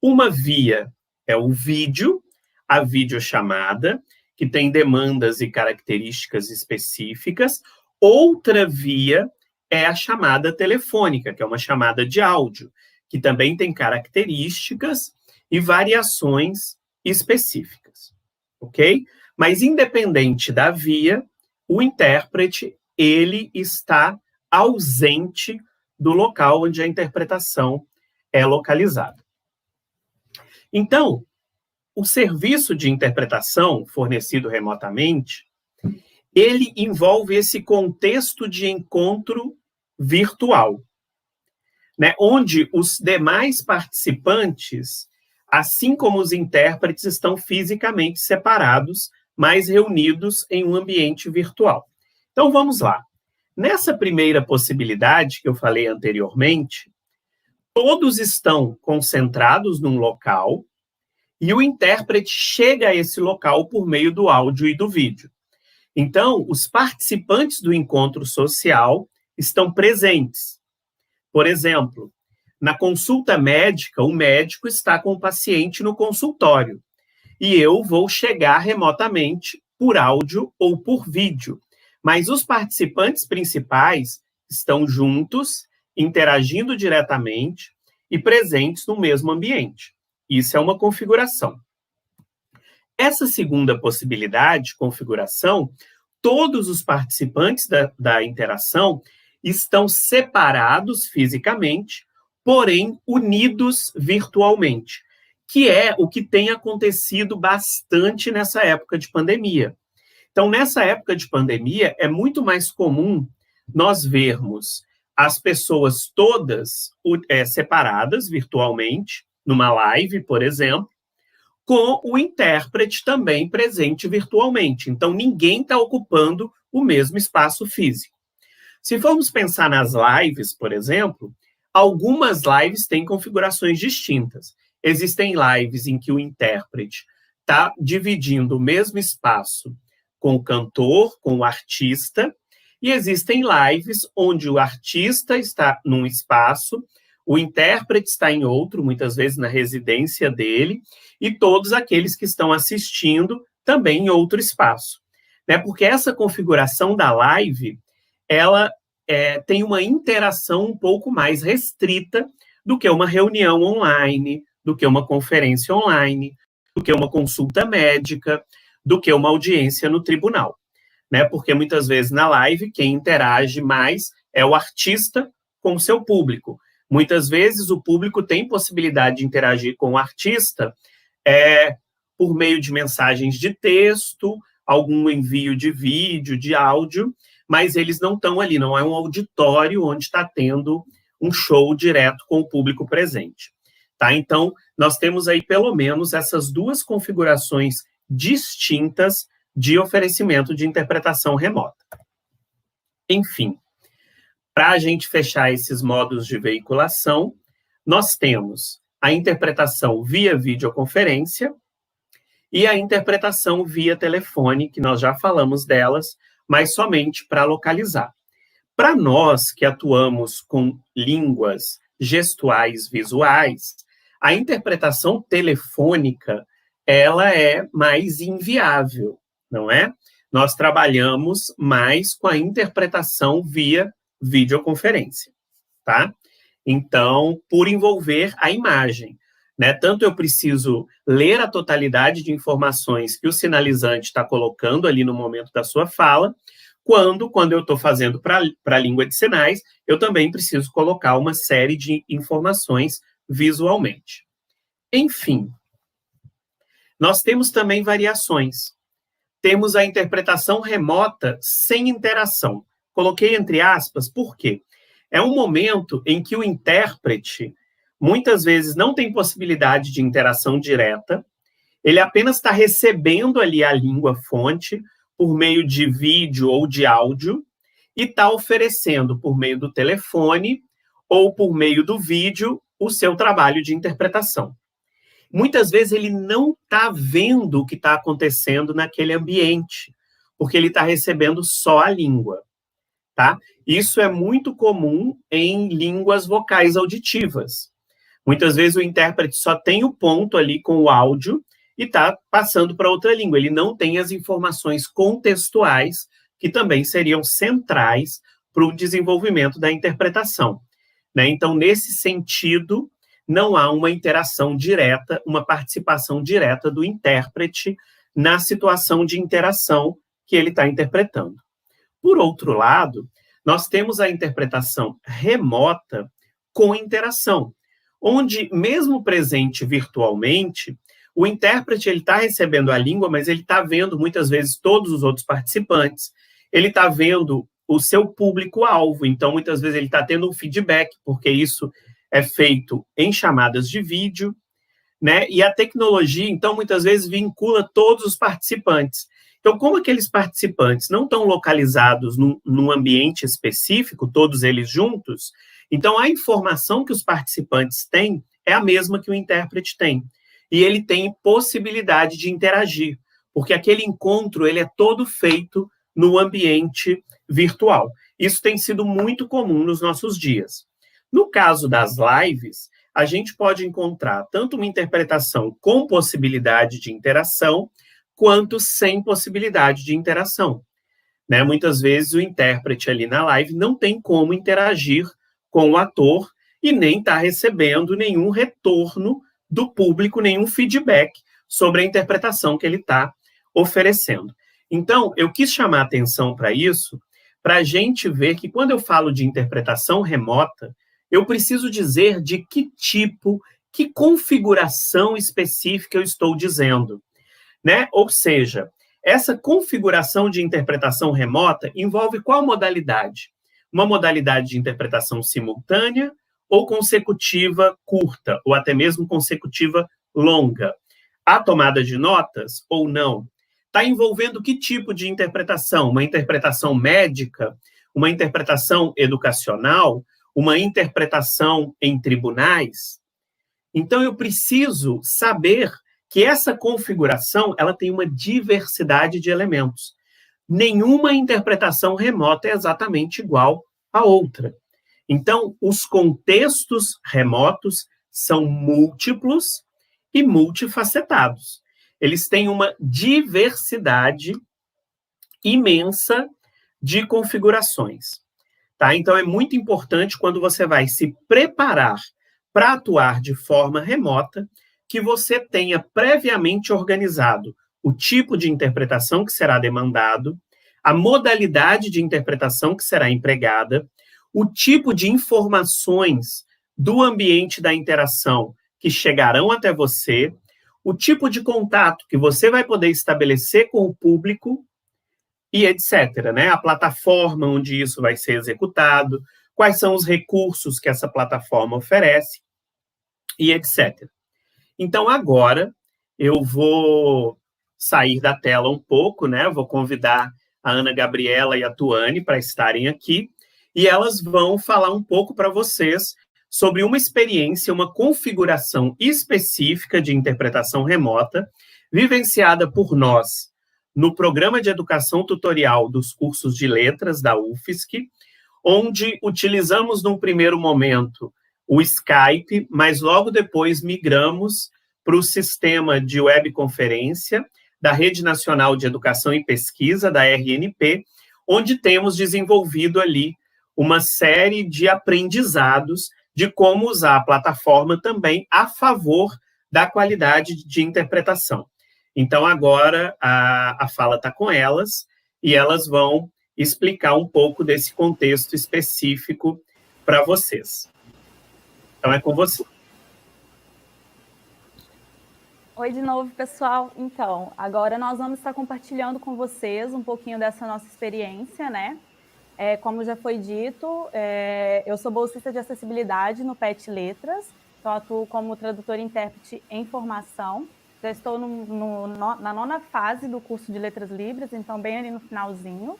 Uma via é o vídeo, a videochamada, que tem demandas e características específicas. Outra via é a chamada telefônica, que é uma chamada de áudio, que também tem características e variações específicas, ok? Mas, independente da via, o intérprete, ele está ausente do local onde a interpretação é localizada. Então, o serviço de interpretação fornecido remotamente, ele envolve esse contexto de encontro virtual, né, onde os demais participantes, assim como os intérpretes, estão fisicamente separados, mas reunidos em um ambiente virtual. Então, vamos lá. Nessa primeira possibilidade que eu falei anteriormente, todos estão concentrados num local e o intérprete chega a esse local por meio do áudio e do vídeo. Então, os participantes do encontro social estão presentes. Por exemplo, na consulta médica, o médico está com o paciente no consultório e eu vou chegar remotamente por áudio ou por vídeo. Mas os participantes principais estão juntos, interagindo diretamente e presentes no mesmo ambiente. Isso é uma configuração. Essa segunda possibilidade, configuração, todos os participantes da interação estão separados fisicamente, porém unidos virtualmente, que é o que tem acontecido bastante nessa época de pandemia. Então, nessa época de pandemia, é muito mais comum nós vermos as pessoas todas separadas virtualmente, numa live, por exemplo, com o intérprete também presente virtualmente. Então, ninguém está ocupando o mesmo espaço físico. Se formos pensar nas lives, por exemplo, algumas lives têm configurações distintas. Existem lives em que o intérprete está dividindo o mesmo espaço com o cantor, com o artista, e existem lives onde o artista está num espaço, O intérprete está em outro, muitas vezes na residência dele, e todos aqueles que estão assistindo também em outro espaço. Né? Porque essa configuração da live, ela tem uma interação um pouco mais restrita do que uma reunião online, do que uma conferência online, do que uma consulta médica, do que uma audiência no tribunal. Né? Porque muitas vezes na live quem interage mais é o artista com o seu público. Muitas vezes o público tem possibilidade de interagir com o artista por meio de mensagens de texto, algum envio de vídeo, de áudio, mas eles não estão ali, não é um auditório onde está tendo um show direto com o público presente. Tá? Então, nós temos aí pelo menos essas duas configurações distintas de oferecimento de interpretação remota. Enfim, para a gente fechar esses modos de veiculação, nós temos a interpretação via videoconferência e a interpretação via telefone, que nós já falamos delas, mas somente para localizar. Para nós que atuamos com línguas gestuais visuais, a interpretação telefônica, ela é mais inviável, não é? Nós trabalhamos mais com a interpretação via videoconferência, tá? Então, por envolver a imagem, né? Tanto eu preciso ler a totalidade de informações que o sinalizante está colocando ali no momento da sua fala, quando eu estou fazendo para a língua de sinais, eu também preciso colocar uma série de informações visualmente. Enfim, nós temos também variações. Temos a interpretação remota sem interação. Coloquei entre aspas, por quê? É um momento em que o intérprete, muitas vezes, não tem possibilidade de interação direta, ele apenas está recebendo ali a língua-fonte por meio de vídeo ou de áudio e está oferecendo por meio do telefone ou por meio do vídeo o seu trabalho de interpretação. Muitas vezes ele não está vendo o que está acontecendo naquele ambiente, porque ele está recebendo só a língua. Tá? Isso é muito comum em línguas vocais auditivas. Muitas vezes o intérprete só tem o ponto ali com o áudio e está passando para outra língua. Ele não tem as informações contextuais que também seriam centrais para o desenvolvimento da interpretação. Né? Então, nesse sentido, não há uma interação direta, uma participação direta do intérprete na situação de interação que ele está interpretando. Por outro lado, nós temos a interpretação remota com interação, onde, mesmo presente virtualmente, o intérprete está recebendo a língua, mas ele está vendo, muitas vezes, todos os outros participantes, ele está vendo o seu público-alvo, então, muitas vezes, ele está tendo um feedback, porque isso é feito em chamadas de vídeo, né? E a tecnologia, então, muitas vezes, vincula todos os participantes. Então, como aqueles participantes não estão localizados num ambiente específico, todos eles juntos, então a informação que os participantes têm é a mesma que o intérprete tem. E ele tem possibilidade de interagir, porque aquele encontro ele é todo feito no ambiente virtual. Isso tem sido muito comum nos nossos dias. No caso das lives, a gente pode encontrar tanto uma interpretação com possibilidade de interação, quanto sem possibilidade de interação. Né? Muitas vezes o intérprete ali na live não tem como interagir com o ator e nem está recebendo nenhum retorno do público, nenhum feedback sobre a interpretação que ele está oferecendo. Então, eu quis chamar a atenção para isso, para a gente ver que quando eu falo de interpretação remota, eu preciso dizer de que tipo, que configuração específica eu estou dizendo. Né? Ou seja, essa configuração de interpretação remota envolve qual modalidade? Uma modalidade de interpretação simultânea ou consecutiva curta, ou até mesmo consecutiva longa. Há tomada de notas ou não? Está envolvendo que tipo de interpretação? Uma interpretação médica? Uma interpretação educacional? Uma interpretação em tribunais? Então, eu preciso saber que essa configuração ela tem uma diversidade de elementos. Nenhuma interpretação remota é exatamente igual à outra. Então, os contextos remotos são múltiplos e multifacetados. Eles têm uma diversidade imensa de configurações. Tá? Então, é muito importante, quando você vai se preparar para atuar de forma remota, que você tenha previamente organizado o tipo de interpretação que será demandado, a modalidade de interpretação que será empregada, o tipo de informações do ambiente da interação que chegarão até você, o tipo de contato que você vai poder estabelecer com o público e etc., né? A plataforma onde isso vai ser executado, quais são os recursos que essa plataforma oferece e etc. Então, agora, eu vou sair da tela um pouco, né? Vou convidar a Ana Gabriela e a Tuane para estarem aqui, e elas vão falar um pouco para vocês sobre uma experiência, uma configuração específica de interpretação remota, vivenciada por nós no Programa de Educação Tutorial dos Cursos de Letras da UFSC, onde utilizamos, num primeiro momento, o Skype, mas logo depois migramos para o sistema de webconferência da Rede Nacional de Educação e Pesquisa, da RNP, onde temos desenvolvido ali uma série de aprendizados de como usar a plataforma também a favor da qualidade de interpretação. Então, agora, a fala está com elas, e elas vão explicar um pouco desse contexto específico para vocês. Então, é com você. Oi de novo, pessoal. Então, agora nós vamos estar compartilhando com vocês um pouquinho dessa nossa experiência, né? Como já foi dito, eu sou bolsista de acessibilidade no PET Letras, então atuo como tradutora e intérprete em formação. Já estou na 9ª fase do curso de Letras Libras, então bem ali no finalzinho.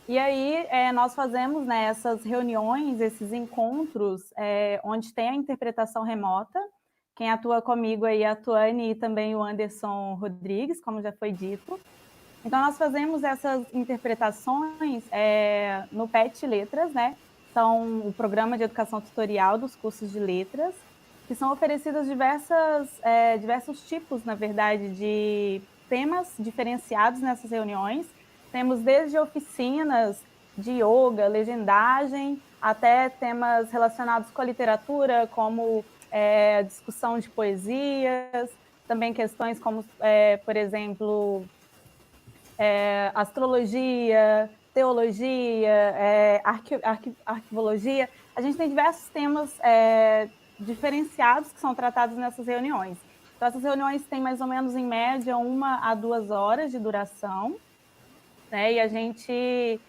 E aí nós fazemos, né, essas reuniões, esses encontros, onde tem a interpretação remota. Quem atua comigo aí é a Tuane e também o Anderson Rodrigues, como já foi dito. Então, nós fazemos essas interpretações no PET Letras, né? São o Programa de Educação Tutorial dos Cursos de Letras, que são oferecidos diversos tipos, na verdade, de temas diferenciados nessas reuniões. Temos desde oficinas de yoga, legendagem, até temas relacionados com a literatura, como discussão de poesias, também questões como, por exemplo, astrologia, teologia, arquivologia. A gente tem diversos temas diferenciados que são tratados nessas reuniões. Então, essas reuniões têm mais ou menos, em média, 1 a 2 horas de duração, né? E a gente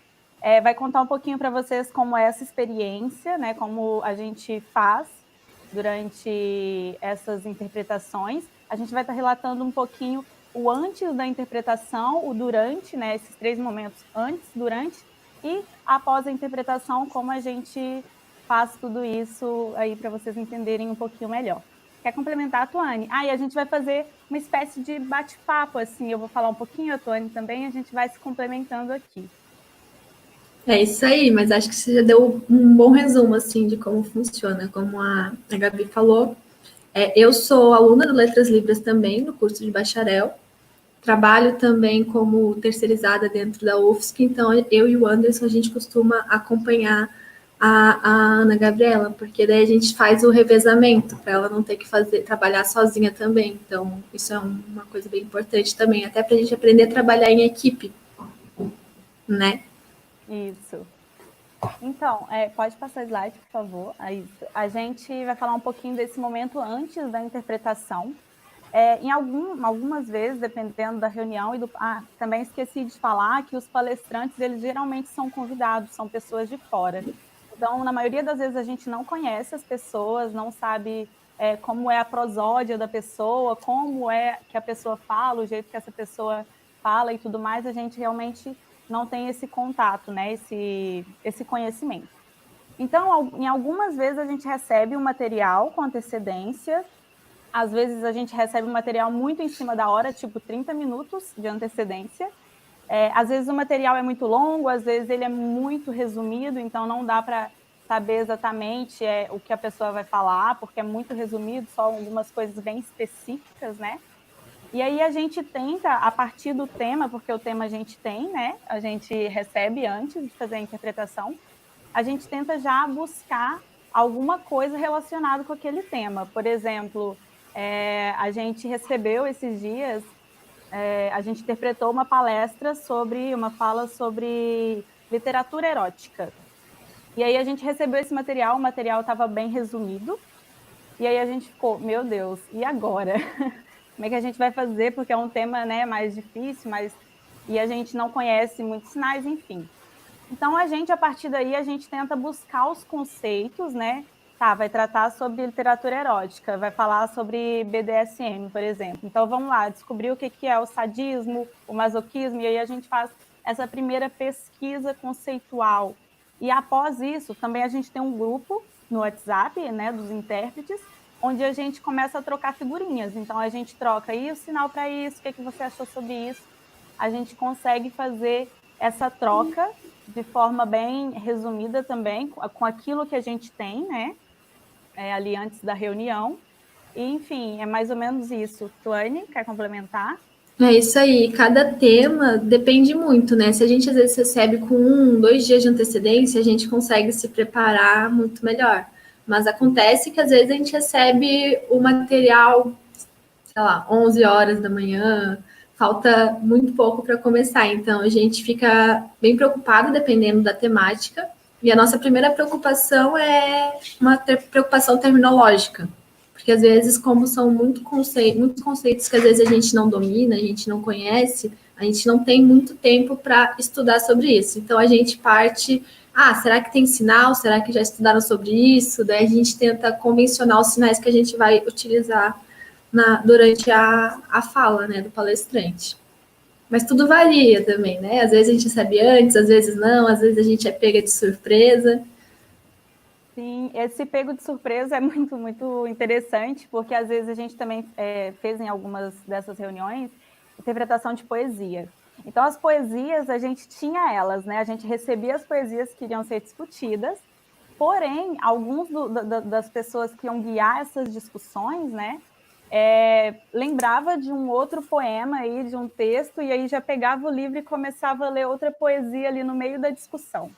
vai contar um pouquinho para vocês como é essa experiência, né? Como a gente faz durante essas interpretações. A gente vai estar relatando um pouquinho o antes da interpretação, o durante, né, esses 3 momentos, antes, durante e após a interpretação, como a gente faz tudo isso aí para vocês entenderem um pouquinho melhor. Quer complementar, Tuane? E a gente vai fazer uma espécie de bate-papo, assim, eu vou falar um pouquinho, a Tuane também, a gente vai se complementando aqui. É isso aí, mas acho que você já deu um bom resumo, assim, de como funciona. Como a Gabi falou, eu sou aluna do Letras Libras também, no curso de bacharel. Trabalho também como terceirizada dentro da UFSC, então eu e o Anderson, a gente costuma acompanhar a Ana Gabriela, porque daí a gente faz o revezamento, para ela não ter que trabalhar sozinha também. Então, isso é uma coisa bem importante também, até para a gente aprender a trabalhar em equipe, né? Isso. Então, pode passar o slide, por favor. A gente vai falar um pouquinho desse momento antes da interpretação. Algumas vezes, dependendo da reunião, também esqueci de falar que os palestrantes, eles geralmente são convidados, são pessoas de fora. Então, na maioria das vezes, a gente não conhece as pessoas, não sabe como é a prosódia da pessoa, como é que a pessoa fala, o jeito que essa pessoa fala e tudo mais, a gente realmente não tem esse contato, né, esse conhecimento. Então, em algumas vezes, a gente recebe o material com antecedência. Às vezes, a gente recebe o material muito em cima da hora, tipo 30 minutos de antecedência. Às vezes, o material é muito longo, às vezes, ele é muito resumido, então não dá para saber exatamente o que a pessoa vai falar, porque é muito resumido, só algumas coisas bem específicas, né? E aí a gente tenta, a partir do tema, porque o tema a gente tem, né? A gente recebe antes de fazer a interpretação, a gente tenta já buscar alguma coisa relacionada com aquele tema. Por exemplo, a gente recebeu esses dias, a gente interpretou uma fala sobre literatura erótica. E aí a gente recebeu esse material, o material estava bem resumido, e aí a gente ficou, meu Deus, e agora? Como é que a gente vai fazer? Porque é um tema, né, mais difícil, e a gente não conhece muitos sinais, enfim. Então, a partir daí, a gente tenta buscar os conceitos, né? Tá, vai tratar sobre literatura erótica, vai falar sobre BDSM, por exemplo. Então, vamos lá, descobrir o que é o sadismo, o masoquismo, e aí a gente faz essa primeira pesquisa conceitual. E após isso, também a gente tem um grupo no WhatsApp, né, dos intérpretes, onde a gente começa a trocar figurinhas. Então, a gente troca aí o sinal para isso, o que você achou sobre isso. A gente consegue fazer essa troca de forma bem resumida também, com aquilo que a gente tem, né, ali antes da reunião. E, enfim, é mais ou menos isso. Tuane, quer complementar? É isso aí, cada tema depende muito, né? Se a gente às vezes recebe com 2 dias de antecedência, a gente consegue se preparar muito melhor. Mas acontece que às vezes a gente recebe o material, sei lá, 11 horas da manhã, falta muito pouco para começar, então a gente fica bem preocupado dependendo da temática. E a nossa primeira preocupação é uma preocupação terminológica, porque às vezes, como são muitos conceitos que às vezes a gente não domina, a gente não conhece, a gente não tem muito tempo para estudar sobre isso. Então a gente parte, será que tem sinal? Será que já estudaram sobre isso? Daí a gente tenta convencionar os sinais que a gente vai utilizar durante a fala, né, do palestrante. Mas tudo varia também, né? Às vezes a gente recebe antes, às vezes não, às vezes a gente é pega de surpresa. Sim, esse pego de surpresa é muito, muito interessante, porque às vezes a gente também fez em algumas dessas reuniões interpretação de poesia. Então, as poesias, a gente tinha elas, né? A gente recebia as poesias que iriam ser discutidas, porém, alguns das pessoas que iam guiar essas discussões, né, lembrava de um outro poema aí, de um texto, e aí já pegava o livro e começava a ler outra poesia ali no meio da discussão.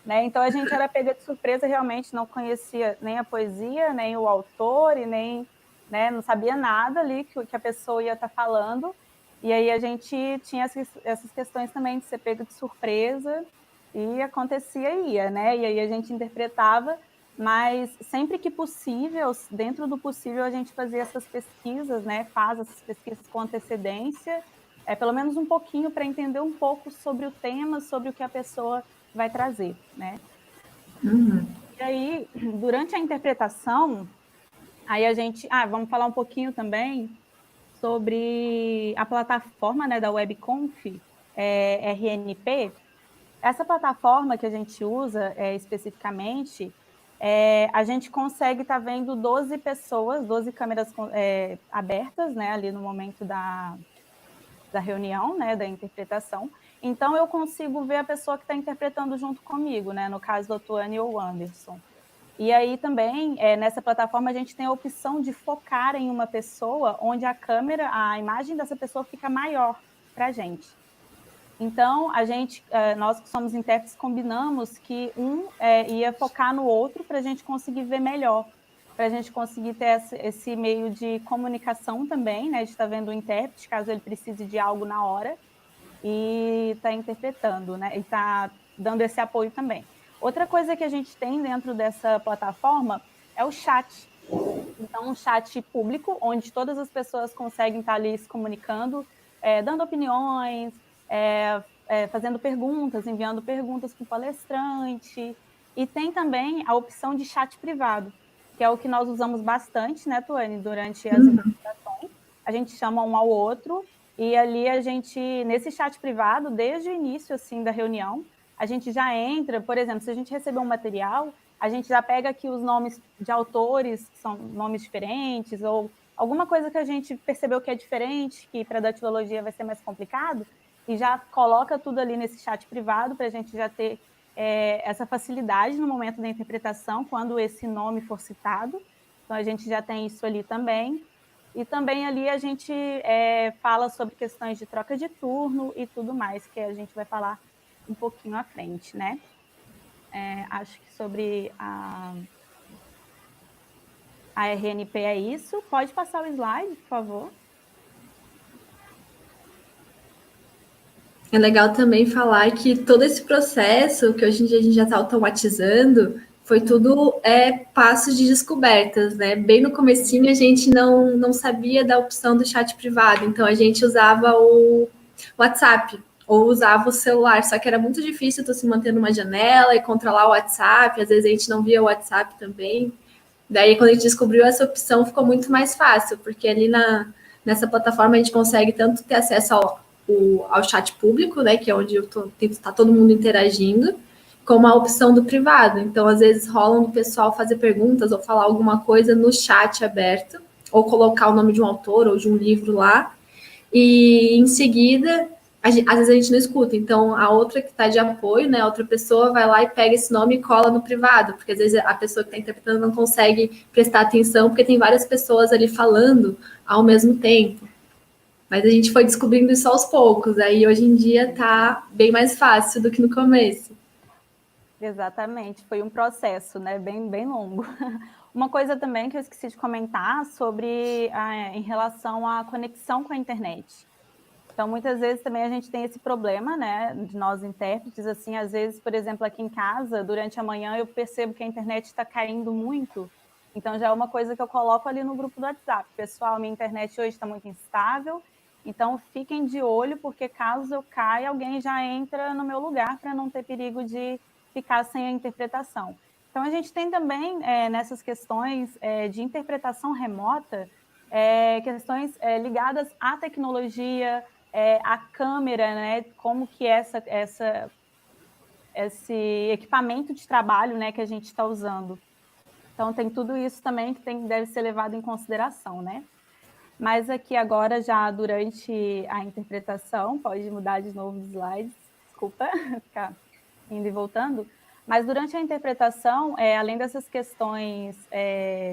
Né? Então, a gente era pega de surpresa, realmente não conhecia nem a poesia, nem o autor, e nem, né, não sabia nada ali que a pessoa ia estar falando. E aí a gente tinha essas questões também de ser pego de surpresa, e acontecia e ia, né? E aí a gente interpretava, mas sempre que possível, dentro do possível, a gente fazia essas pesquisas, né? Faz essas pesquisas com antecedência, pelo menos um pouquinho, para entender um pouco sobre o tema, sobre o que a pessoa vai trazer, né? Uhum. E aí, durante a interpretação, aí a gente... vamos falar um pouquinho também sobre a plataforma, né, da WebConf, RNP. Essa plataforma que a gente usa especificamente, a gente consegue estar vendo 12 pessoas, 12 câmeras abertas, né, ali no momento da reunião, né, da interpretação. Então, eu consigo ver a pessoa que está interpretando junto comigo, né, no caso do Tuane ou Anderson. E aí também, nessa plataforma, a gente tem a opção de focar em uma pessoa, onde a imagem dessa pessoa fica maior para a gente. Então, nós que somos intérpretes, combinamos que um ia focar no outro para a gente conseguir ver melhor, para a gente conseguir ter esse meio de comunicação também, né, de estar vendo o intérprete, caso ele precise de algo na hora, e está interpretando, né, e está dando esse apoio também. Outra coisa que a gente tem dentro dessa plataforma é o chat. Então, um chat público, onde todas as pessoas conseguem estar ali se comunicando, dando opiniões, fazendo perguntas, enviando perguntas para o palestrante. E tem também a opção de chat privado, que é o que nós usamos bastante, né, Tuane, durante as interpretações. A gente chama um ao outro, e ali a gente, nesse chat privado, desde o início assim, da reunião, a gente já entra, por exemplo, se a gente receber um material, a gente já pega aqui os nomes de autores, que são nomes diferentes, ou alguma coisa que a gente percebeu que é diferente, que para a datilologia vai ser mais complicado, e já coloca tudo ali nesse chat privado para a gente já ter essa facilidade no momento da interpretação, quando esse nome for citado. Então, a gente já tem isso ali também. E também ali a gente fala sobre questões de troca de turno e tudo mais, que a gente vai falar um pouquinho à frente, né? Acho que sobre a RNP é isso. Pode passar o slide, por favor. É legal também falar que todo esse processo, que hoje em dia a gente já está automatizando, foi tudo passos de descobertas, né? Bem no comecinho a gente não sabia da opção do chat privado, então a gente usava o WhatsApp ou usava o celular, só que era muito difícil tu se manter numa janela e controlar o WhatsApp, às vezes a gente não via o WhatsApp também. Daí, quando a gente descobriu essa opção, ficou muito mais fácil, porque ali nessa plataforma a gente consegue tanto ter acesso ao chat público, né, que é onde está todo mundo interagindo, como a opção do privado. Então, às vezes, rola do pessoal fazer perguntas ou falar alguma coisa no chat aberto, ou colocar o nome de um autor ou de um livro lá, e em seguida, às vezes a gente não escuta. Então, a outra que está de apoio, né, a outra pessoa vai lá e pega esse nome e cola no privado, porque às vezes a pessoa que está interpretando não consegue prestar atenção, porque tem várias pessoas ali falando ao mesmo tempo. Mas a gente foi descobrindo isso aos poucos, aí hoje em dia está bem mais fácil do que no começo. Exatamente, foi um processo, né, bem longo. Uma coisa também que eu esqueci de comentar sobre em relação à conexão com a internet. Então, muitas vezes também a gente tem esse problema, né, de nós intérpretes, assim, às vezes, por exemplo, aqui em casa, durante a manhã, eu percebo que a internet está caindo muito, então já é uma coisa que eu coloco ali no grupo do WhatsApp. Pessoal, minha internet hoje está muito instável, então fiquem de olho, porque caso eu caia, alguém já entra no meu lugar para não ter perigo de ficar sem a interpretação. Então, a gente tem também, nessas questões de interpretação remota, questões ligadas à tecnologia, a câmera, né? Como que esse equipamento de trabalho, né, que a gente está usando. Então, tem tudo isso também que deve ser levado em consideração, né? Mas aqui agora, já durante a interpretação, pode mudar de novo os slides, desculpa, ficar indo e voltando, mas durante a interpretação, além dessas questões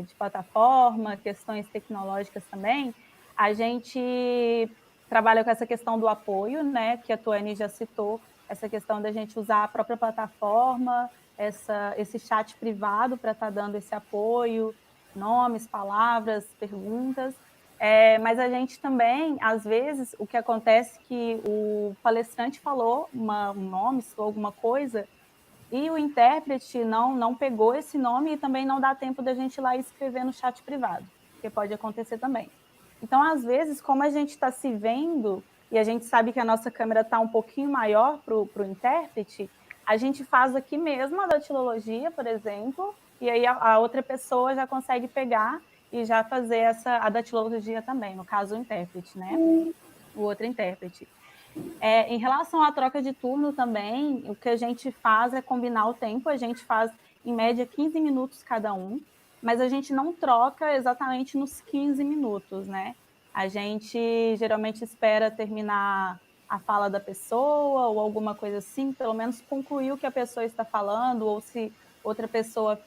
de plataforma, questões tecnológicas também, a gente trabalha com essa questão do apoio, né, que a Tuane já citou, essa questão da gente usar a própria plataforma, esse chat privado para estar dando esse apoio, nomes, palavras, perguntas, mas a gente também, às vezes, o que acontece é que o palestrante falou um nome, ou alguma coisa, e o intérprete não pegou esse nome e também não dá tempo da gente ir lá e escrever no chat privado, que pode acontecer também. Então, às vezes, como a gente está se vendo e a gente sabe que a nossa câmera está um pouquinho maior para o intérprete, a gente faz aqui mesmo a datilologia, por exemplo, e aí a outra pessoa já consegue pegar e já fazer a datilologia também, no caso o intérprete, né? O outro intérprete. Em relação à troca de turno também, o que a gente faz é combinar o tempo, a gente faz em média 15 minutos cada um, mas a gente não troca exatamente nos 15 minutos, né? A gente geralmente espera terminar a fala da pessoa ou alguma coisa assim, pelo menos concluir o que a pessoa está falando, ou se outra pessoa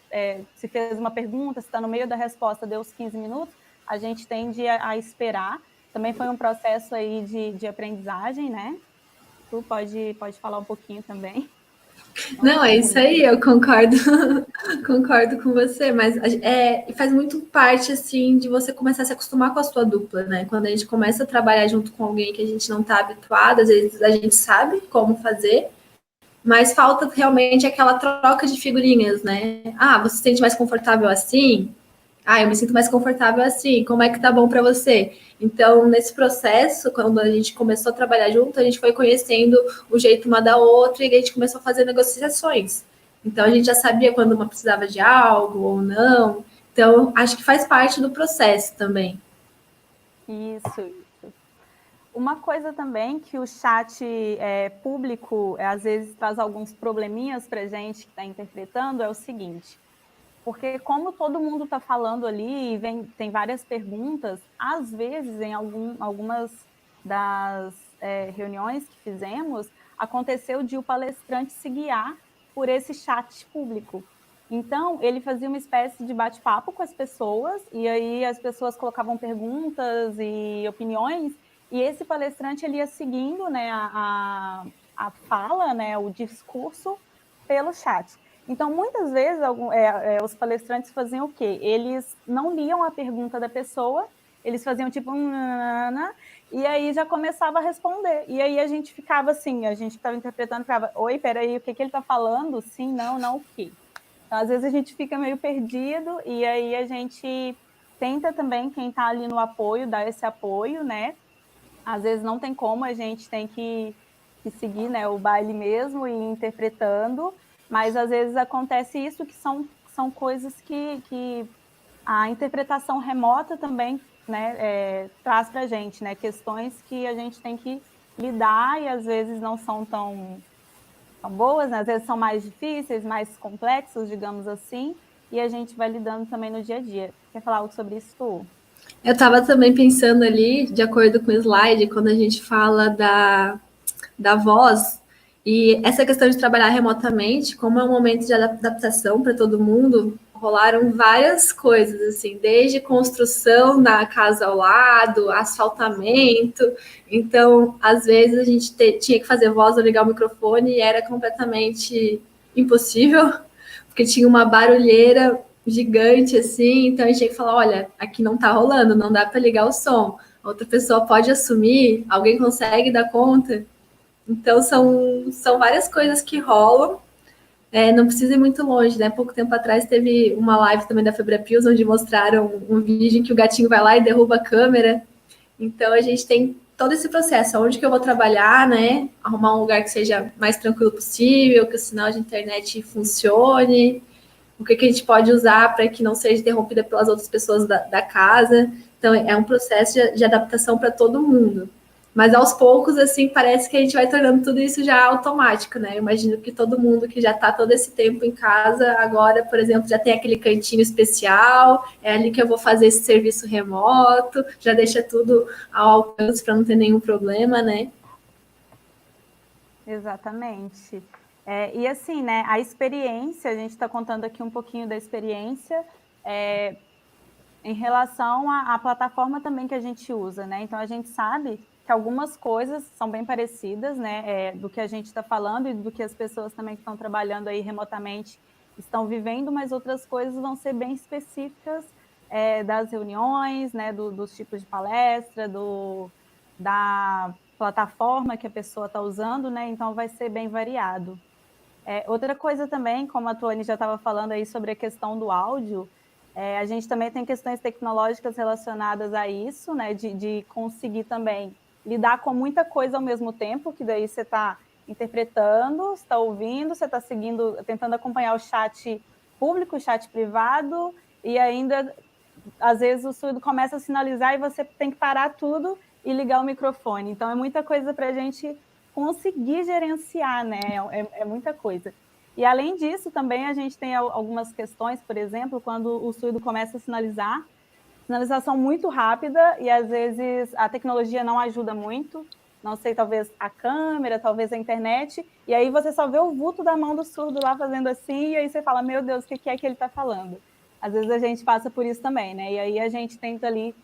se fez uma pergunta, se está no meio da resposta, deu os 15 minutos, a gente tende a esperar. Também foi um processo aí de aprendizagem, né? Tu pode falar um pouquinho também. Não, é isso aí, eu concordo, concordo com você, mas faz muito parte, assim, de você começar a se acostumar com a sua dupla, né? Quando a gente começa a trabalhar junto com alguém que a gente não está habituado, às vezes a gente sabe como fazer, mas falta realmente aquela troca de figurinhas, né? Ah, você se sente mais confortável assim? Ah, eu me sinto mais confortável assim. Como é que tá bom para você? Então, nesse processo, quando a gente começou a trabalhar junto, a gente foi conhecendo o jeito uma da outra e a gente começou a fazer negociações. Então, a gente já sabia quando uma precisava de algo ou não. Então, acho que faz parte do processo também. Isso. Uma coisa também que o chat público, às vezes, traz alguns probleminhas para a gente que está interpretando, é o seguinte. Porque como todo mundo está falando ali e tem várias perguntas, às vezes, em algumas das reuniões que fizemos, aconteceu de o palestrante se guiar por esse chat público. Então, ele fazia uma espécie de bate-papo com as pessoas, e aí as pessoas colocavam perguntas e opiniões, e esse palestrante ele ia seguindo, né, a fala, né, o discurso pelo chat. Então, muitas vezes, os palestrantes faziam o quê? Eles não liam a pergunta da pessoa, eles faziam tipo e aí já começava a responder. E aí a gente ficava assim, a gente estava interpretando, ficava, oi, peraí, o que ele está falando? Sim, não, o quê? Então, às vezes a gente fica meio perdido, e aí a gente tenta também, quem está ali no apoio, dar esse apoio, né? Às vezes não tem como, a gente tem que seguir, né, o baile mesmo e ir interpretando, mas às vezes acontece isso, que são coisas que a interpretação remota também, né, traz para a gente, né, questões que a gente tem que lidar e às vezes não são tão boas, né? Às vezes são mais difíceis, mais complexos, digamos assim, e a gente vai lidando também no dia a dia. Quer falar algo sobre isso, Tu? Eu estava também pensando ali, de acordo com o slide, quando a gente fala da voz, e essa questão de trabalhar remotamente, como é um momento de adaptação para todo mundo, rolaram várias coisas, assim, desde construção na casa ao lado, asfaltamento. Então, às vezes a gente tinha que fazer voz ou ligar o microfone e era completamente impossível, porque tinha uma barulheira gigante, assim, então a gente tinha que falar, olha, aqui não tá rolando, não dá para ligar o som. Outra pessoa pode assumir, alguém consegue dar conta? Então, são várias coisas que rolam. Não precisa ir muito longe, né? Pouco tempo atrás teve uma live também da Febrapios, onde mostraram um vídeo em que o gatinho vai lá e derruba a câmera. Então, a gente tem todo esse processo. Onde que eu vou trabalhar, né? Arrumar um lugar que seja mais tranquilo possível, que o sinal de internet funcione. O que a gente pode usar para que não seja interrompida pelas outras pessoas da casa. Então, é um processo de adaptação para todo mundo. Mas aos poucos, assim, parece que a gente vai tornando tudo isso já automático, né? Eu imagino que todo mundo que já está todo esse tempo em casa, agora, por exemplo, já tem aquele cantinho especial, é ali que eu vou fazer esse serviço remoto, já deixa tudo ao alcance para não ter nenhum problema, né? Exatamente. E assim, né, a experiência, a gente está contando aqui um pouquinho da experiência em relação à plataforma também que a gente usa, né? Então, a gente sabe que algumas coisas são bem parecidas, né, do que a gente está falando e do que as pessoas também que estão trabalhando aí remotamente estão vivendo, mas outras coisas vão ser bem específicas das reuniões, né, dos tipos de palestra, da plataforma que a pessoa está usando, né? Então vai ser bem variado. Outra coisa também, como a Tuane já estava falando aí sobre a questão do áudio, a gente também tem questões tecnológicas relacionadas a isso, né? De conseguir também lidar com muita coisa ao mesmo tempo, que daí você está interpretando, você está ouvindo, você está seguindo, tentando acompanhar o chat público, o chat privado, e ainda, às vezes, o surdo começa a sinalizar e você tem que parar tudo e ligar o microfone. Então, é muita coisa para a gente conseguir gerenciar, né? É muita coisa. E, além disso, também a gente tem algumas questões, por exemplo, quando o surdo começa a sinalizar, sinalização muito rápida e, às vezes, a tecnologia não ajuda muito, não sei, talvez a câmera, talvez a internet, e aí você só vê o vulto da mão do surdo lá fazendo assim, e aí você fala, meu Deus, o que é que ele está falando? Às vezes a gente passa por isso também, né? E aí a gente tenta ali,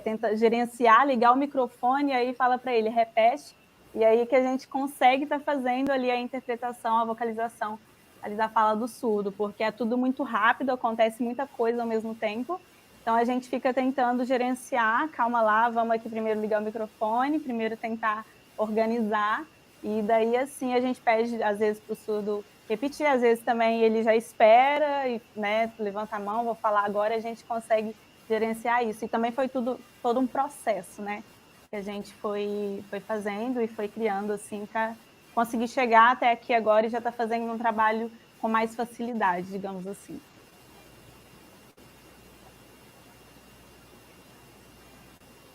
tenta gerenciar, ligar o microfone, e aí fala para ele, repete, e aí que a gente consegue estar fazendo ali a interpretação, a vocalização ali da fala do surdo, porque é tudo muito rápido, acontece muita coisa ao mesmo tempo, então a gente fica tentando gerenciar, calma lá, vamos aqui primeiro ligar o microfone, primeiro tentar organizar, e daí assim a gente pede às vezes para o surdo repetir, às vezes também ele já espera, e, né, levanta a mão, vou falar agora, a gente consegue gerenciar isso. E também foi todo um processo, né, que a gente foi fazendo e foi criando assim para conseguir chegar até aqui agora e já está fazendo um trabalho com mais facilidade, digamos assim.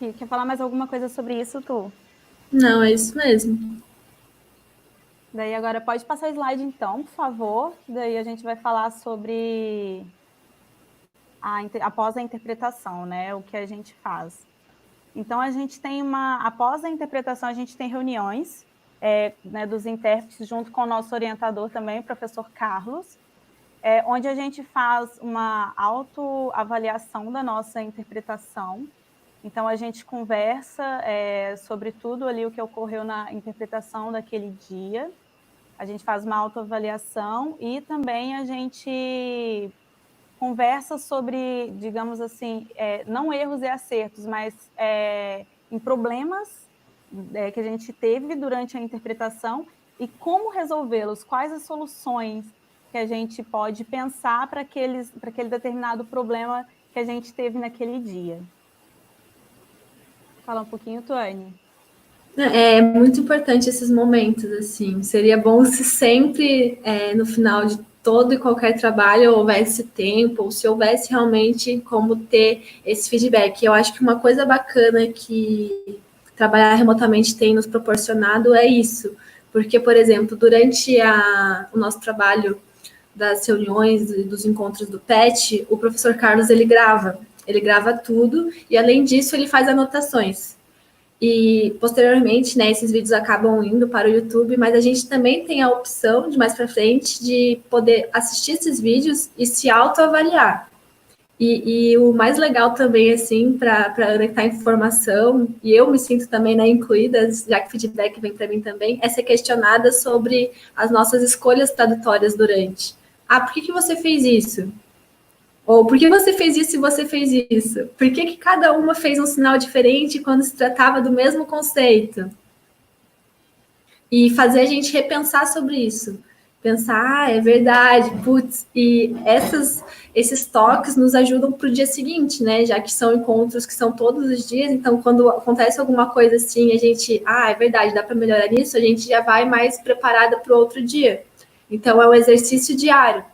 E quer falar mais alguma coisa sobre isso, Tu? Não, é isso mesmo. Daí agora pode passar o slide então, por favor, que daí a gente vai falar sobre após a interpretação, né, o que a gente faz. Então a gente tem após a interpretação a gente tem reuniões, né, dos intérpretes, junto com o nosso orientador também, o professor Carlos, onde a gente faz uma autoavaliação da nossa interpretação. Então, a gente conversa sobre tudo ali o que ocorreu na interpretação daquele dia, a gente faz uma autoavaliação e também a gente conversa sobre, digamos assim, não erros e acertos, mas em problemas que a gente teve durante a interpretação e como resolvê-los, quais as soluções que a gente pode pensar para aquele determinado problema que a gente teve naquele dia. Fala um pouquinho, Tuane. É muito importante esses momentos, assim. Seria bom se sempre, no final de todo e qualquer trabalho, houvesse tempo, ou se houvesse realmente como ter esse feedback. Eu acho que uma coisa bacana que trabalhar remotamente tem nos proporcionado é isso. Porque, por exemplo, durante o nosso trabalho das reuniões e dos encontros do PET, o professor Carlos, ele grava tudo, e além disso, ele faz anotações. E, posteriormente, né, esses vídeos acabam indo para o YouTube, mas a gente também tem a opção, de mais para frente, de poder assistir esses vídeos e se autoavaliar. E o mais legal também, assim, para conectar informação, e eu me sinto também, né, incluída, já que o feedback vem para mim também, é ser questionada sobre as nossas escolhas tradutórias durante. Por que você fez isso? Ou por que você fez isso e você fez isso? Por que cada uma fez um sinal diferente quando se tratava do mesmo conceito? E fazer a gente repensar sobre isso. Pensar, é verdade, putz, e esses toques nos ajudam para o dia seguinte, né? Já que são encontros que são todos os dias, então quando acontece alguma coisa assim, a gente, é verdade, dá para melhorar nisso, a gente já vai mais preparada para o outro dia. Então é um exercício diário.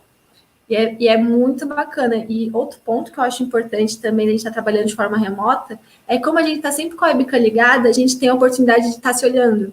E é muito bacana. E outro ponto que eu acho importante também, a gente está trabalhando de forma remota, é como a gente está sempre com a webcam ligada, a gente tem a oportunidade de estar se olhando.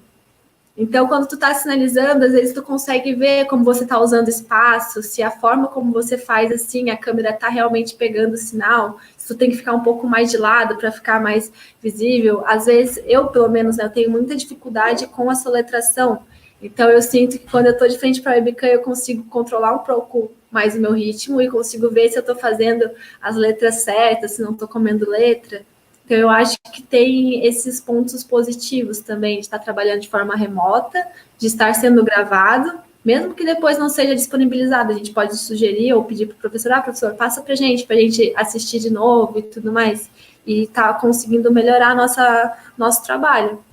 Então, quando tu está sinalizando, às vezes tu consegue ver como você está usando o espaço, se a forma como você faz assim, a câmera está realmente pegando o sinal, se tu tem que ficar um pouco mais de lado para ficar mais visível. Às vezes, eu, pelo menos, né, eu tenho muita dificuldade com a soletração. Então, eu sinto que quando eu estou de frente para a webcam, eu consigo controlar um pouco mais o meu ritmo e consigo ver se eu estou fazendo as letras certas, se não estou comendo letra. Então, eu acho que tem esses pontos positivos também, de estar trabalhando de forma remota, de estar sendo gravado, mesmo que depois não seja disponibilizado. A gente pode sugerir ou pedir para o professor, professor, passa para a gente assistir de novo e tudo mais. E tá conseguindo melhorar nosso trabalho.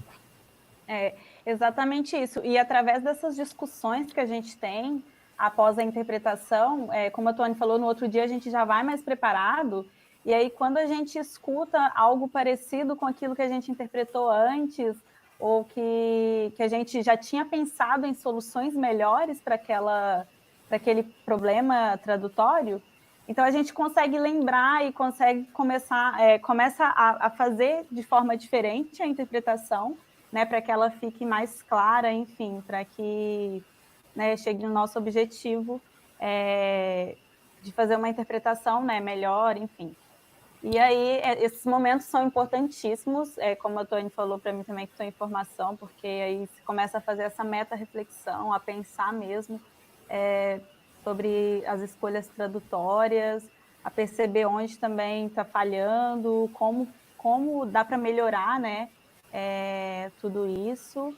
Exatamente isso. E através dessas discussões que a gente tem após a interpretação, como a Tuane falou, no outro dia a gente já vai mais preparado, e aí quando a gente escuta algo parecido com aquilo que a gente interpretou antes, ou que a gente já tinha pensado em soluções melhores para aquele problema tradutório, então a gente consegue lembrar e começa a fazer de forma diferente a interpretação, né, para que ela fique mais clara, enfim, para que, né, chegue no nosso objetivo de fazer uma interpretação, né, melhor, enfim. E aí, esses momentos são importantíssimos, como a Tuane falou para mim também, que estou em formação, porque aí você começa a fazer essa meta-reflexão, a pensar mesmo sobre as escolhas tradutórias, a perceber onde também está falhando, como dá para melhorar, né, tudo isso.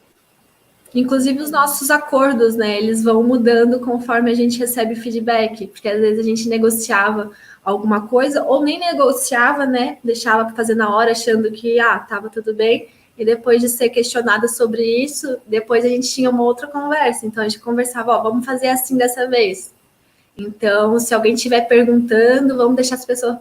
Inclusive os nossos acordos, né, eles vão mudando conforme a gente recebe feedback, porque às vezes a gente negociava alguma coisa, ou nem negociava, né, deixava para fazer na hora, achando que, estava tudo bem, e depois de ser questionada sobre isso, depois a gente tinha uma outra conversa, então a gente conversava, vamos fazer assim dessa vez. Então, se alguém estiver perguntando, vamos deixar as pessoas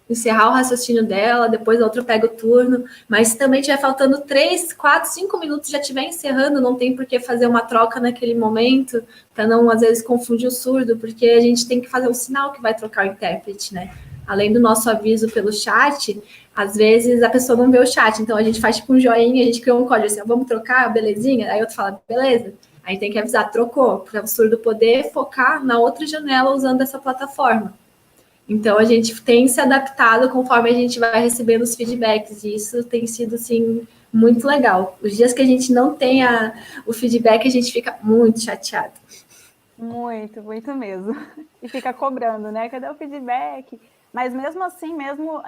encerrar o raciocínio dela, depois a outra pega o turno, mas se também estiver faltando 3, 4, 5 minutos, já estiver encerrando, não tem por que fazer uma troca naquele momento, para não, às vezes, confundir o surdo, porque a gente tem que fazer um sinal que vai trocar o intérprete, né? Além do nosso aviso pelo chat, às vezes a pessoa não vê o chat, então a gente faz tipo um joinha, a gente cria um código assim, vamos trocar, belezinha? Aí outro fala, beleza. Aí tem que avisar, trocou, para o surdo poder focar na outra janela usando essa plataforma. Então, a gente tem se adaptado conforme a gente vai recebendo os feedbacks, e isso tem sido, assim, muito legal. Os dias que a gente não tem o feedback, a gente fica muito chateado. Muito, muito mesmo. E fica cobrando, né? Cadê o feedback? Mas mesmo assim, mesmo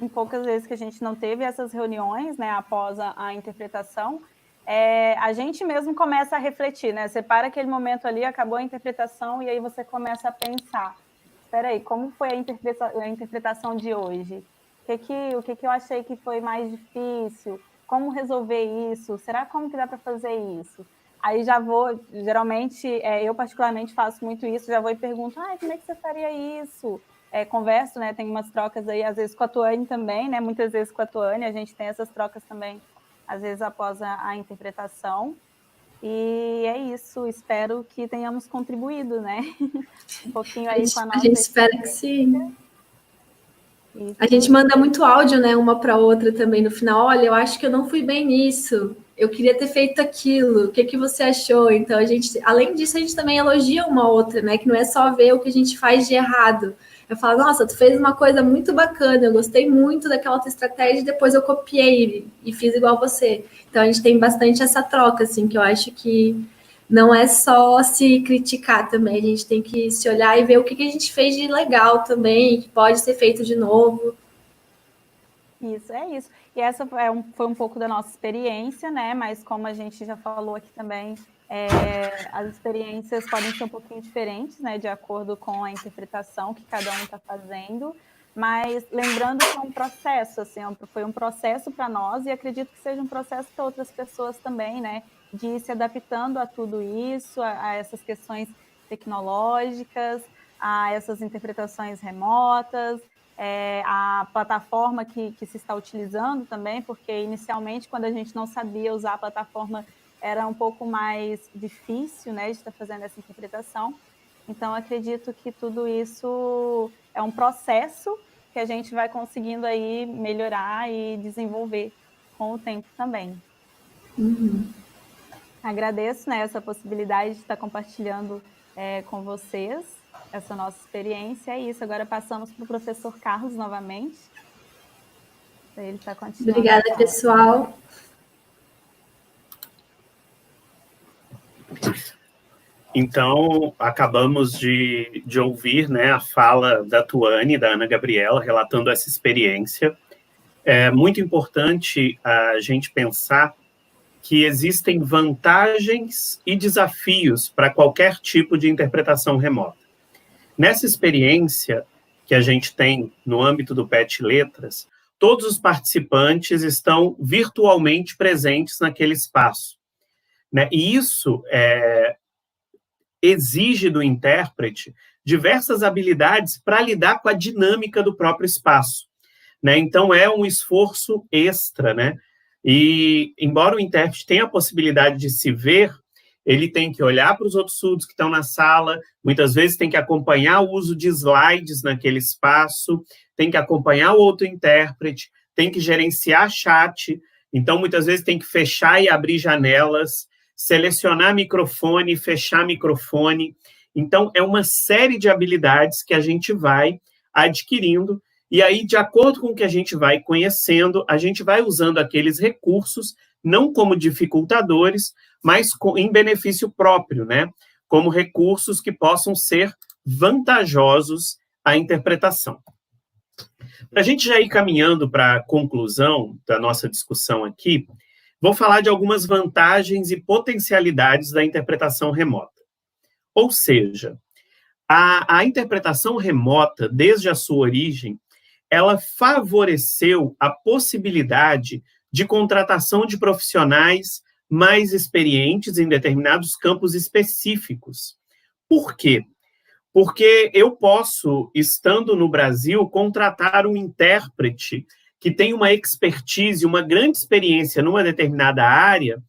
em poucas vezes que a gente não teve essas reuniões, né, após a interpretação, a gente mesmo começa a refletir, né? Você para aquele momento ali, acabou a interpretação, e aí você começa a pensar, espera aí, como foi a interpretação de hoje? O que eu achei que foi mais difícil? Como resolver isso? Será como que dá para fazer isso? Aí já vou, geralmente, eu particularmente faço muito isso, já vou e pergunto, como é que você faria isso? Converso, né, tem umas trocas aí, às vezes com a Tuane também, né, muitas vezes com a Tuane, a gente tem essas trocas também, às vezes após a interpretação, e é isso, espero que tenhamos contribuído, né, um pouquinho aí com a nossa... A gente espera que sim. Isso. A gente manda muito áudio, né, uma para outra também no final, olha, eu acho que eu não fui bem nisso, eu queria ter feito aquilo, o que você achou? Então, além disso, a gente também elogia uma outra, né, que não é só ver o que a gente faz de errado. Eu falo, nossa, tu fez uma coisa muito bacana, eu gostei muito daquela tua estratégia, e depois eu copiei e fiz igual você. Então, a gente tem bastante essa troca, assim, que eu acho que não é só se criticar também, a gente tem que se olhar e ver o que a gente fez de legal também, que pode ser feito de novo. Isso, é isso. E essa foi um pouco da nossa experiência, né? Mas como a gente já falou aqui também, as experiências podem ser um pouquinho diferentes, né? De acordo com a interpretação que cada um está fazendo. Mas lembrando que é um processo, assim, foi um processo para nós e acredito que seja um processo para outras pessoas também, né? De ir se adaptando a tudo isso, a essas questões tecnológicas, a essas interpretações remotas, a plataforma que se está utilizando também, porque inicialmente, quando a gente não sabia usar a plataforma, era um pouco mais difícil, né, de estar fazendo essa interpretação. Então, acredito que tudo isso é um processo que a gente vai conseguindo aí melhorar e desenvolver com o tempo também. Uhum. Agradeço, né, essa possibilidade de estar compartilhando com vocês essa nossa experiência. É isso. Agora passamos para o professor Carlos novamente. Ele está continuando. Obrigada, pessoal. Então, acabamos de ouvir, né, a fala da Tuane, da Ana Gabriela, relatando essa experiência. É muito importante a gente pensar que existem vantagens e desafios para qualquer tipo de interpretação remota. Nessa experiência que a gente tem no âmbito do PET Letras, todos os participantes estão virtualmente presentes naquele espaço, né? E isso exige do intérprete diversas habilidades para lidar com a dinâmica do próprio espaço, né? Então, é um esforço extra, né? E, embora o intérprete tenha a possibilidade de se ver, ele tem que olhar para os outros surdos que estão na sala, muitas vezes tem que acompanhar o uso de slides naquele espaço, tem que acompanhar o outro intérprete, tem que gerenciar chat, então, muitas vezes tem que fechar e abrir janelas, selecionar microfone, fechar microfone. Então, é uma série de habilidades que a gente vai adquirindo, e aí, de acordo com o que a gente vai conhecendo, a gente vai usando aqueles recursos, não como dificultadores, mas em benefício próprio, né? Como recursos que possam ser vantajosos à interpretação. Para a gente já ir caminhando para a conclusão da nossa discussão aqui, vou falar de algumas vantagens e potencialidades da interpretação remota. Ou seja, a interpretação remota, desde a sua origem, ela favoreceu a possibilidade de contratação de profissionais mais experientes em determinados campos específicos. Por quê? Porque eu posso, estando no Brasil, contratar um intérprete que tem uma expertise, uma grande experiência numa determinada área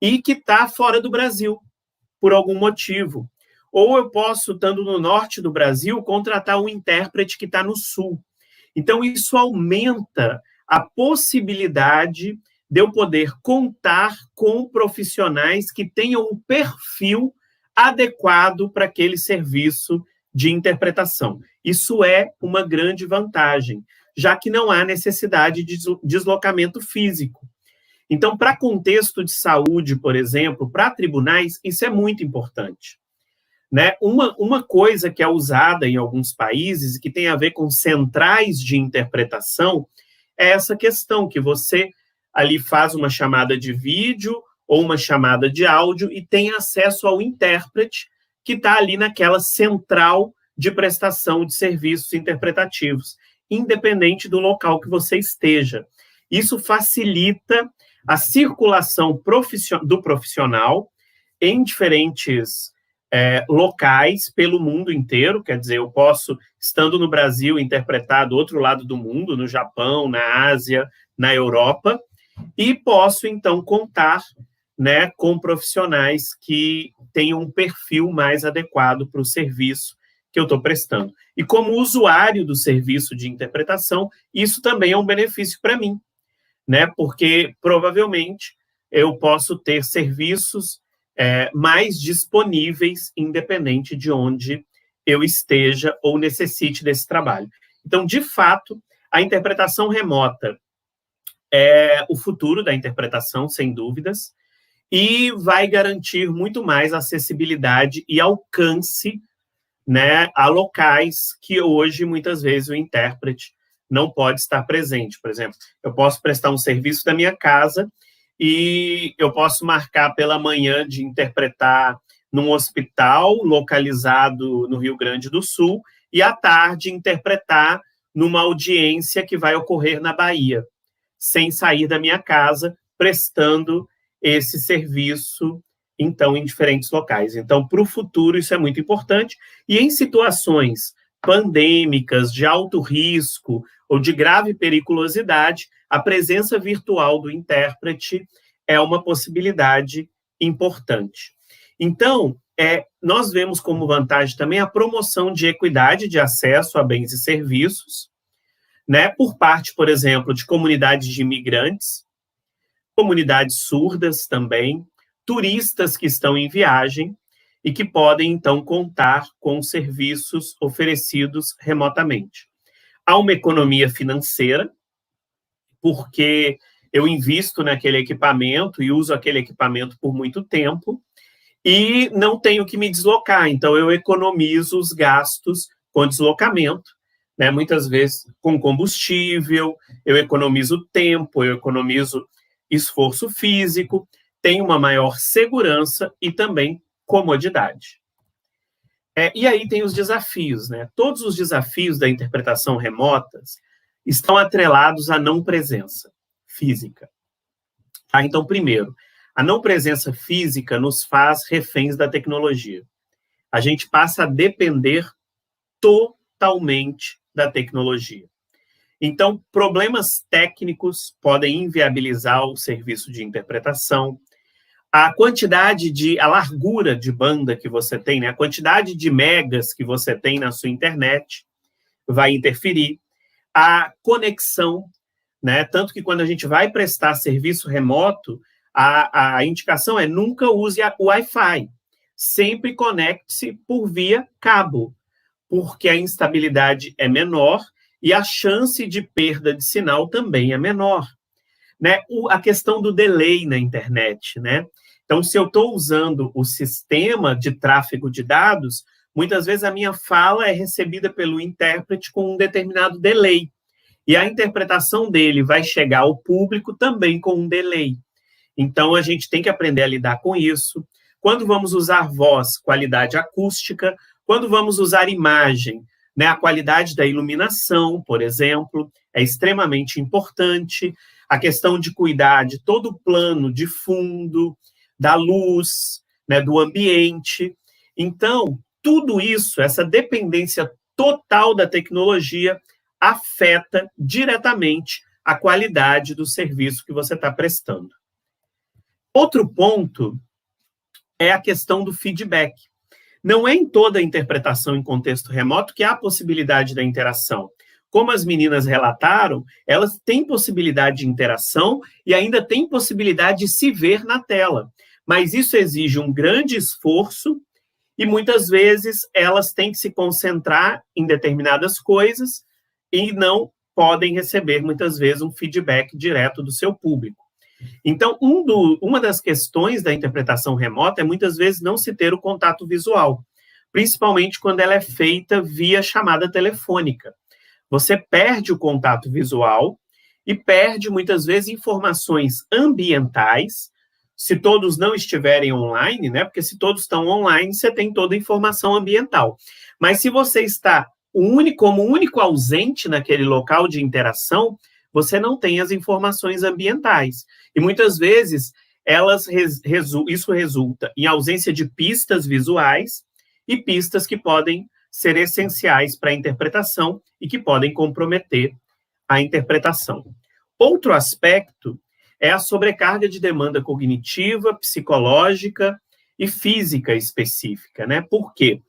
e que está fora do Brasil, por algum motivo. Ou eu posso, estando no norte do Brasil, contratar um intérprete que está no sul. Então, isso aumenta a possibilidade de eu poder contar com profissionais que tenham um perfil adequado para aquele serviço de interpretação. Isso é uma grande vantagem, já que não há necessidade de deslocamento físico. Então, para contexto de saúde, por exemplo, para tribunais, isso é muito importante. Né? Uma coisa que é usada em alguns países e que tem a ver com centrais de interpretação é essa questão que você ali faz uma chamada de vídeo ou uma chamada de áudio e tem acesso ao intérprete que está ali naquela central de prestação de serviços interpretativos, independente do local que você esteja. Isso facilita a circulação do profissional em diferentes locais pelo mundo inteiro, quer dizer, eu posso, estando no Brasil, interpretar do outro lado do mundo, no Japão, na Ásia, na Europa, e posso, então, contar, né, com profissionais que tenham um perfil mais adequado para o serviço que eu estou prestando. E como usuário do serviço de interpretação, isso também é um benefício para mim, né, porque provavelmente eu posso ter serviços mais disponíveis, independente de onde eu esteja ou necessite desse trabalho. Então, de fato, a interpretação remota é o futuro da interpretação, sem dúvidas, e vai garantir muito mais acessibilidade e alcance, né, a locais que hoje, muitas vezes, o intérprete não pode estar presente. Por exemplo, eu posso prestar um serviço da minha casa e eu posso marcar pela manhã de interpretar num hospital localizado no Rio Grande do Sul e à tarde interpretar numa audiência que vai ocorrer na Bahia, sem sair da minha casa, prestando esse serviço, então, em diferentes locais. Então, para o futuro, isso é muito importante. E em situações pandêmicas, de alto risco ou de grave periculosidade, a presença virtual do intérprete é uma possibilidade importante. Então, nós vemos como vantagem também a promoção de equidade de acesso a bens e serviços, né, por parte, por exemplo, de comunidades de imigrantes, comunidades surdas também, turistas que estão em viagem e que podem, então, contar com serviços oferecidos remotamente. Há uma economia financeira, porque eu invisto naquele equipamento e uso aquele equipamento por muito tempo e não tenho que me deslocar, então eu economizo os gastos com deslocamento, né? Muitas vezes com combustível, eu economizo tempo, eu economizo esforço físico, tenho uma maior segurança e também comodidade. E aí tem os desafios, né? Todos os desafios da interpretação remotas estão atrelados à não presença física. Tá? Então, primeiro, a não presença física nos faz reféns da tecnologia. A gente passa a depender totalmente da tecnologia. Então, problemas técnicos podem inviabilizar o serviço de interpretação. A largura de banda que você tem, né? A quantidade de megas que você tem na sua internet vai interferir. A conexão, né? Tanto que quando a gente vai prestar serviço remoto, a indicação é nunca use o Wi-Fi. Sempre conecte-se por via cabo, porque a instabilidade é menor e a chance de perda de sinal também é menor. Né? A questão do delay na internet, né? Então, se eu estou usando o sistema de tráfego de dados, muitas vezes a minha fala é recebida pelo intérprete com um determinado delay. E a interpretação dele vai chegar ao público também com um delay. Então, a gente tem que aprender a lidar com isso. Quando vamos usar voz, qualidade acústica. Quando vamos usar imagem, né, a qualidade da iluminação, por exemplo, é extremamente importante. A questão de cuidar de todo o plano de fundo, da luz, né, do ambiente. Então, tudo isso, essa dependência total da tecnologia, afeta diretamente a qualidade do serviço que você está prestando. Outro ponto é a questão do feedback. Não é em toda a interpretação em contexto remoto que há a possibilidade da interação. Como as meninas relataram, elas têm possibilidade de interação e ainda têm possibilidade de se ver na tela. Mas isso exige um grande esforço e, muitas vezes, elas têm que se concentrar em determinadas coisas e não podem receber, muitas vezes, um feedback direto do seu público. Então, uma das questões da interpretação remota é muitas vezes não se ter o contato visual, principalmente quando ela é feita via chamada telefônica. Você perde o contato visual e perde, muitas vezes, informações ambientais, se todos não estiverem online, né? Porque se todos estão online, você tem toda a informação ambiental. Mas se você está como único ausente naquele local de interação, você não tem as informações ambientais. E muitas vezes isso resulta em ausência de pistas visuais e pistas que podem ser essenciais para a interpretação e que podem comprometer a interpretação. Outro aspecto é a sobrecarga de demanda cognitiva, psicológica e física específica, né? Por quê?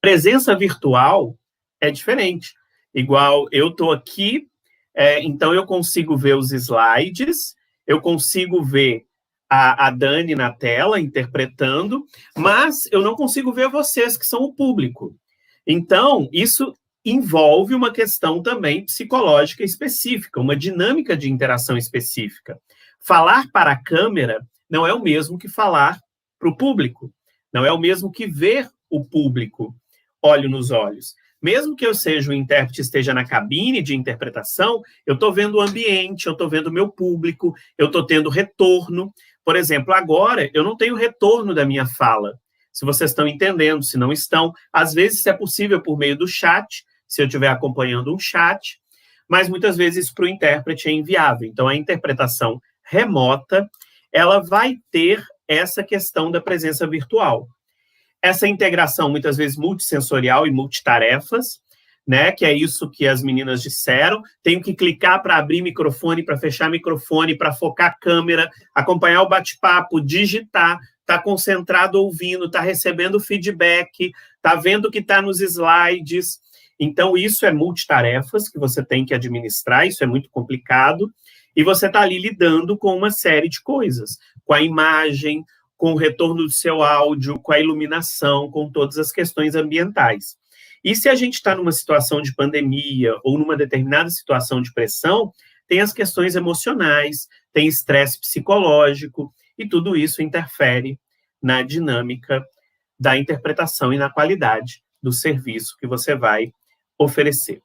Presença virtual é diferente. Igual eu estou aqui, então eu consigo ver os slides, eu consigo ver a Dani na tela interpretando, mas eu não consigo ver vocês, que são o público. Então, isso envolve uma questão também psicológica específica, uma dinâmica de interação específica. Falar para a câmera não é o mesmo que falar para o público, não é o mesmo que ver o público olho nos olhos. Mesmo que eu seja o intérprete, esteja na cabine de interpretação, eu estou vendo o ambiente, eu estou vendo o meu público, eu estou tendo retorno. Por exemplo, agora eu não tenho retorno da minha fala. Se vocês estão entendendo, se não estão, às vezes é possível por meio do chat, se eu estiver acompanhando um chat, mas muitas vezes para o intérprete é inviável. Então, a interpretação remota, ela vai ter essa questão da presença virtual. Essa integração, muitas vezes, multissensorial e multitarefas, né, que é isso que as meninas disseram. Tenho que clicar para abrir microfone, para fechar microfone, para focar a câmera, acompanhar o bate-papo, digitar, tá concentrado ouvindo, tá recebendo feedback, tá vendo o que está nos slides. Então, isso é multitarefas que você tem que administrar, isso é muito complicado, e você está ali lidando com uma série de coisas, com a imagem, com o retorno do seu áudio, com a iluminação, com todas as questões ambientais. E se a gente está numa situação de pandemia ou numa determinada situação de pressão, tem as questões emocionais, tem estresse psicológico, e tudo isso interfere na dinâmica da interpretação e na qualidade do serviço que você vai oferecer.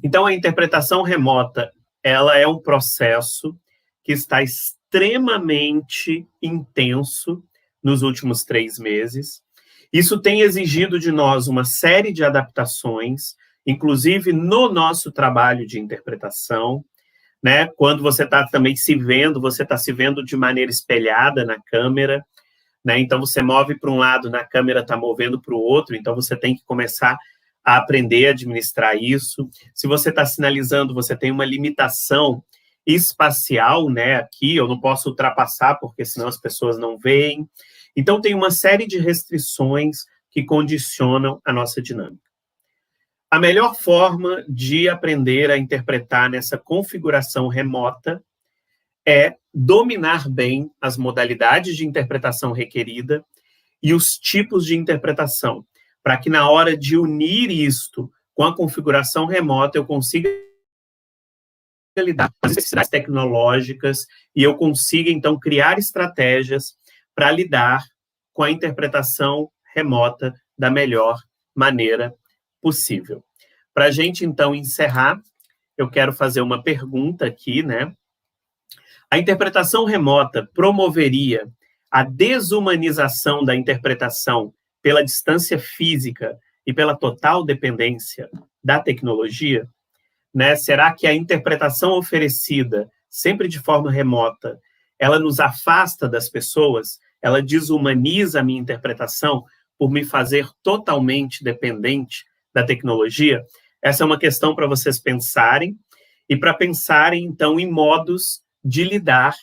Então, a interpretação remota, ela é um processo que está extremamente intenso nos últimos 3 meses. Isso tem exigido de nós uma série de adaptações, inclusive no nosso trabalho de interpretação, né? Quando você está também se vendo, você está se vendo de maneira espelhada na câmera, né? Então, você move para um lado, na câmera está movendo para o outro, então você tem que começar a aprender a administrar isso. Se você está sinalizando, você tem uma limitação espacial, né? Aqui eu não posso ultrapassar, porque senão as pessoas não veem. Então, tem uma série de restrições que condicionam a nossa dinâmica. A melhor forma de aprender a interpretar nessa configuração remota é dominar bem as modalidades de interpretação requerida e os tipos de interpretação, para que na hora de unir isto com a configuração remota eu consiga lidar com as necessidades tecnológicas e eu consiga, então, criar estratégias para lidar com a interpretação remota da melhor maneira possível. Para a gente, então, encerrar, eu quero fazer uma pergunta aqui, né? A interpretação remota promoveria a desumanização da interpretação pela distância física e pela total dependência da tecnologia? Né? Será que a interpretação oferecida, sempre de forma remota, ela nos afasta das pessoas? Ela desumaniza a minha interpretação por me fazer totalmente dependente da tecnologia? Essa é uma questão para vocês pensarem, e para pensarem, então, em modos de lidar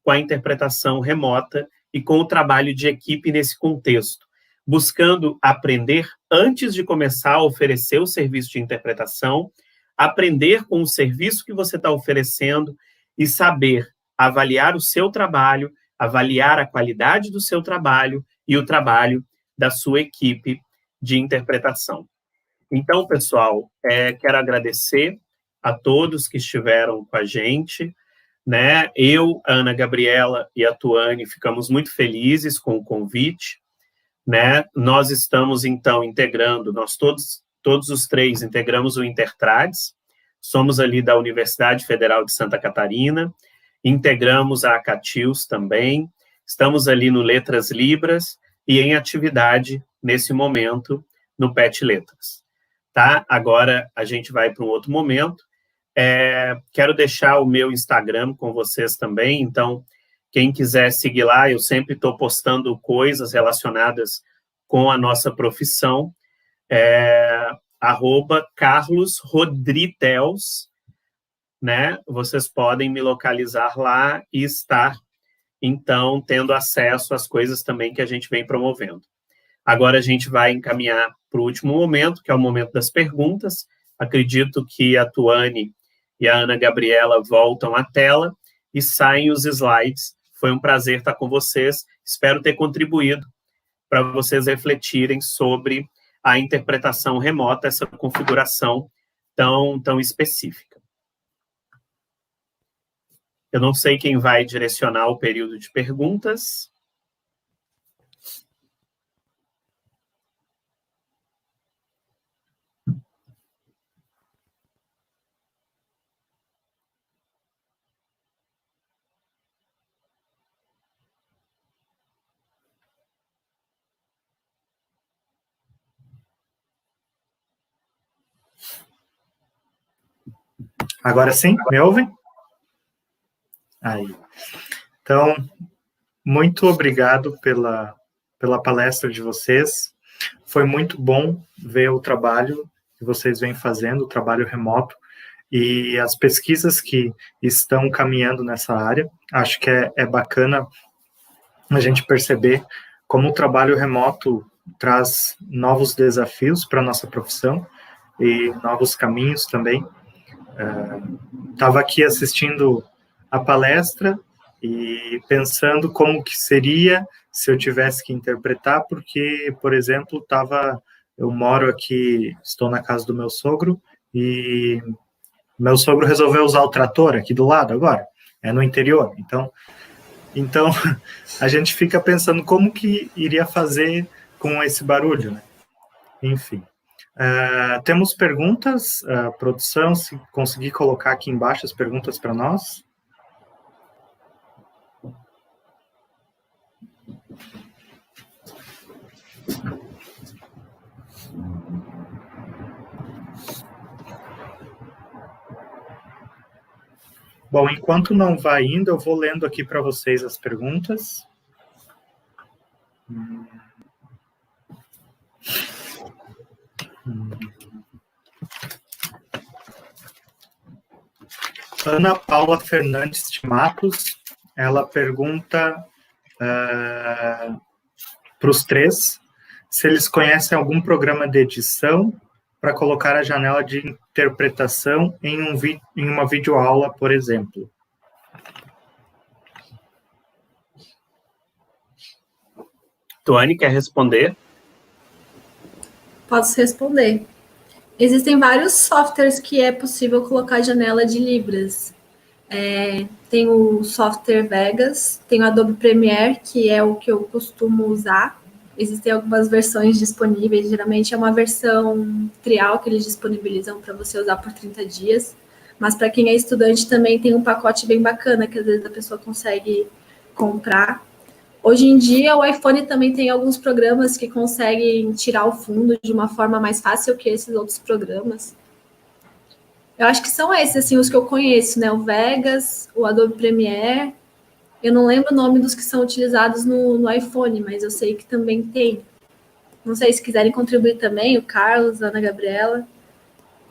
com a interpretação remota e com o trabalho de equipe nesse contexto, buscando aprender antes de começar a oferecer o serviço de interpretação, aprender com o serviço que você está oferecendo e saber avaliar o seu trabalho, avaliar a qualidade do seu trabalho e o trabalho da sua equipe de interpretação. Então, pessoal, quero agradecer a todos que estiveram com a gente né? Eu, a Ana Gabriela e a Tuane ficamos muito felizes com o convite, né? Nós estamos, então, integrando, nós todos os três integramos o Intertrades, somos ali da Universidade Federal de Santa Catarina, integramos a Catius também, estamos ali no Letras Libras e em atividade, nesse momento, no PET Letras. Tá? Agora a gente vai para um outro momento. Quero deixar o meu Instagram com vocês também, então, quem quiser seguir lá, eu sempre estou postando coisas relacionadas com a nossa profissão, @carlosrodritels, né? Vocês podem me localizar lá e estar, então, tendo acesso às coisas também que a gente vem promovendo. Agora a gente vai encaminhar para o último momento, que é o momento das perguntas. Acredito que a Tuane e a Ana Gabriela voltam à tela e saem os slides. Foi um prazer estar com vocês. Espero ter contribuído para vocês refletirem sobre a interpretação remota, essa configuração tão específica. Eu não sei quem vai direcionar o período de perguntas. Agora sim, me ouvem? Aí. Então, muito obrigado pela palestra de vocês. Foi muito bom ver o trabalho que vocês vêm fazendo, o trabalho remoto, e as pesquisas que estão caminhando nessa área. Acho que é bacana a gente perceber como o trabalho remoto traz novos desafios para a nossa profissão e novos caminhos também. Estava aqui assistindo a palestra e pensando como que seria se eu tivesse que interpretar, porque, por exemplo, eu moro aqui, estou na casa do meu sogro, e meu sogro resolveu usar o trator aqui do lado agora, no interior, então a gente fica pensando como que iria fazer com esse barulho, né? Enfim. Temos perguntas, produção, se conseguir colocar aqui embaixo as perguntas para nós. Bom, enquanto não vai indo, eu vou lendo aqui para vocês as perguntas. Ana Paula Fernandes de Matos, ela pergunta para os três se eles conhecem algum programa de edição para colocar a janela de interpretação em uma videoaula, por exemplo. Tuane, quer responder? Posso responder. Existem vários softwares que é possível colocar janela de Libras. Tem o software Vegas, tem o Adobe Premiere, que é o que eu costumo usar. Existem algumas versões disponíveis, geralmente é uma versão trial que eles disponibilizam para você usar por 30 dias. Mas para quem é estudante também tem um pacote bem bacana, que às vezes a pessoa consegue comprar. Hoje em dia, o iPhone também tem alguns programas que conseguem tirar o fundo de uma forma mais fácil que esses outros programas. Eu acho que são esses, assim, os que eu conheço, né? O Vegas, o Adobe Premiere. Eu não lembro o nome dos que são utilizados no iPhone, mas eu sei que também tem. Não sei se quiserem contribuir também, o Carlos, a Ana Gabriela.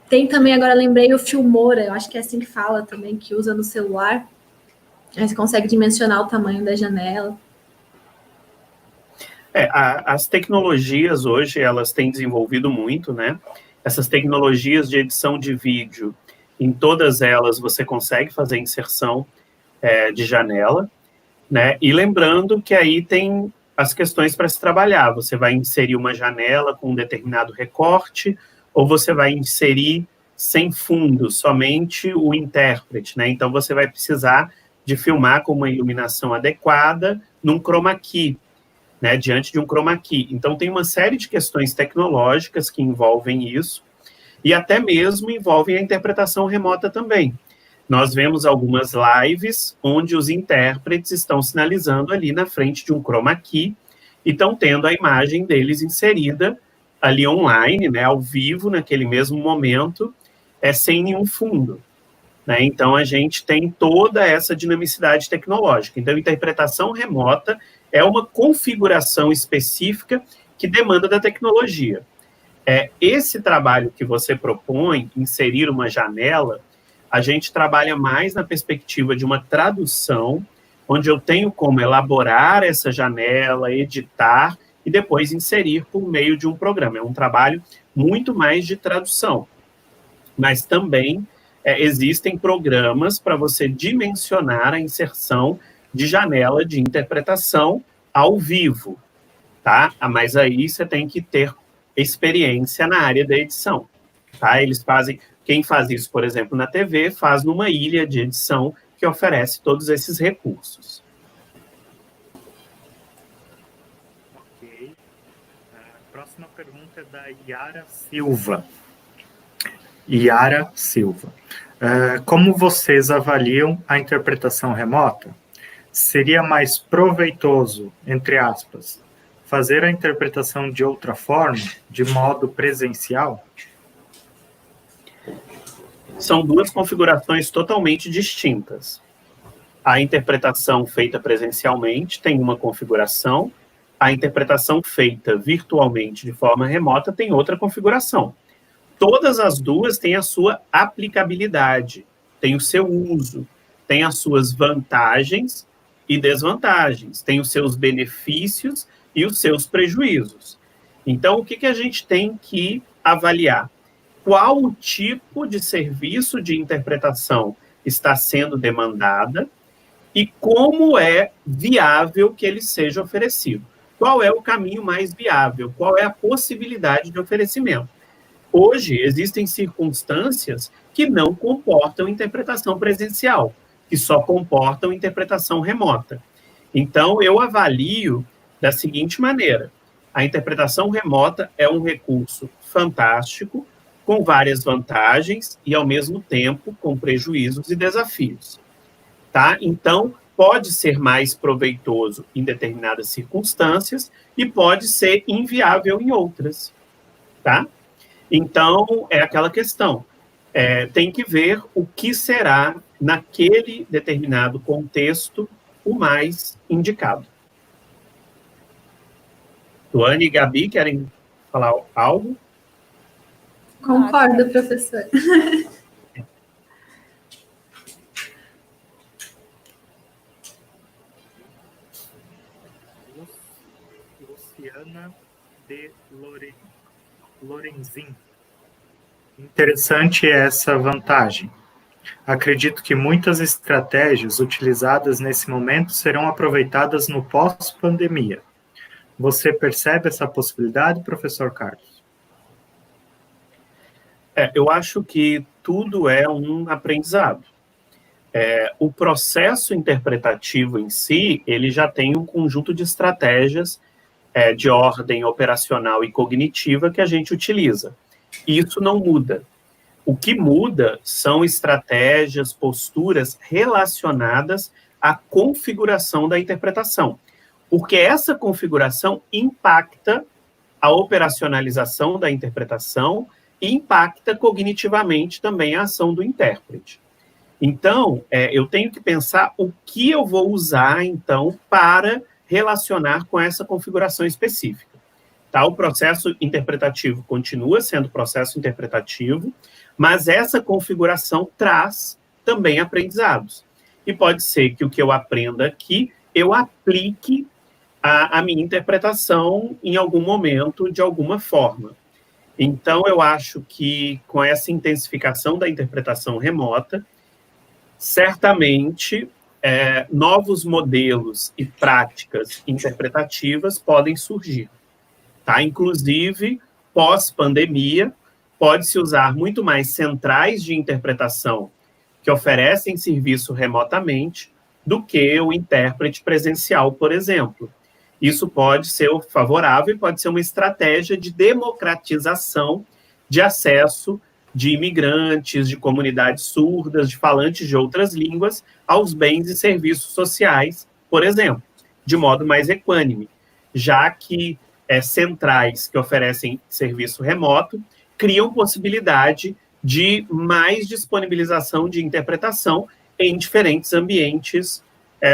Tem também, agora lembrei, o Filmora, eu acho que é assim que fala também, que usa no celular. Aí você consegue dimensionar o tamanho da janela. As tecnologias hoje, elas têm desenvolvido muito, né? Essas tecnologias de edição de vídeo, em todas elas você consegue fazer inserção de janela, né? E lembrando que aí tem as questões para se trabalhar. Você vai inserir uma janela com um determinado recorte, ou você vai inserir sem fundo, somente o intérprete, né? Então você vai precisar de filmar com uma iluminação adequada num chroma key, né, diante de um chroma key. Então, tem uma série de questões tecnológicas que envolvem isso, e até mesmo envolvem a interpretação remota também. Nós vemos algumas lives onde os intérpretes estão sinalizando ali na frente de um chroma key e estão tendo a imagem deles inserida ali online, né, ao vivo, naquele mesmo momento, sem nenhum fundo. Né? Então, a gente tem toda essa dinamicidade tecnológica. Então, interpretação remota é uma configuração específica que demanda da tecnologia. Esse trabalho que você propõe, inserir uma janela, a gente trabalha mais na perspectiva de uma tradução, onde eu tenho como elaborar essa janela, editar e depois inserir por meio de um programa. É um trabalho muito mais de tradução. Mas também existem programas para você dimensionar a inserção de janela de interpretação ao vivo, tá? Mas aí você tem que ter experiência na área da edição, tá? Eles fazem, quem faz isso, por exemplo, na TV, faz numa ilha de edição que oferece todos esses recursos. Ok. A próxima pergunta é da Yara Silva. Yara Silva. Como vocês avaliam a interpretação remota? Seria mais proveitoso, entre aspas, fazer a interpretação de outra forma, de modo presencial? São duas configurações totalmente distintas. A interpretação feita presencialmente tem uma configuração, a interpretação feita virtualmente de forma remota tem outra configuração. Todas as duas têm a sua aplicabilidade, têm o seu uso, têm as suas vantagens e desvantagens, têm os seus benefícios e os seus prejuízos. Então, o que a gente tem que avaliar? Qual o tipo de serviço de interpretação está sendo demandada e como é viável que ele seja oferecido? Qual é o caminho mais viável? Qual é a possibilidade de oferecimento? Hoje, existem circunstâncias que não comportam interpretação presencial, que só comportam interpretação remota. Então, eu avalio da seguinte maneira: a interpretação remota é um recurso fantástico, com várias vantagens e, ao mesmo tempo, com prejuízos e desafios. Tá? Então, pode ser mais proveitoso em determinadas circunstâncias e pode ser inviável em outras. Tá? Então, é aquela questão. Tem que ver o que será, naquele determinado contexto, o mais indicado. Tuane e Gabi, querem falar algo? Concordo, professor. Luciana de Lorenzin. Interessante essa vantagem. Acredito que muitas estratégias utilizadas nesse momento serão aproveitadas no pós-pandemia. Você percebe essa possibilidade, professor Carlos? Eu acho que tudo é um aprendizado. O processo interpretativo em si, ele já tem um conjunto de estratégias de ordem operacional e cognitiva que a gente utiliza. E isso não muda. O que muda são estratégias, posturas relacionadas à configuração da interpretação. Porque essa configuração impacta a operacionalização da interpretação e impacta cognitivamente também a ação do intérprete. Então, eu tenho que pensar o que eu vou usar, então, para relacionar com essa configuração específica. Tá? O processo interpretativo continua sendo processo interpretativo, mas essa configuração traz também aprendizados. E pode ser que o que eu aprenda aqui, eu aplique a minha interpretação em algum momento, de alguma forma. Então, eu acho que com essa intensificação da interpretação remota, certamente novos modelos e práticas interpretativas podem surgir. Tá? Inclusive, pós-pandemia, pode-se usar muito mais centrais de interpretação que oferecem serviço remotamente do que o intérprete presencial, por exemplo. Isso pode ser favorável e pode ser uma estratégia de democratização de acesso de imigrantes, de comunidades surdas, de falantes de outras línguas, aos bens e serviços sociais, por exemplo, de modo mais equânime, já que centrais que oferecem serviço remoto criam possibilidade de mais disponibilização de interpretação em diferentes ambientes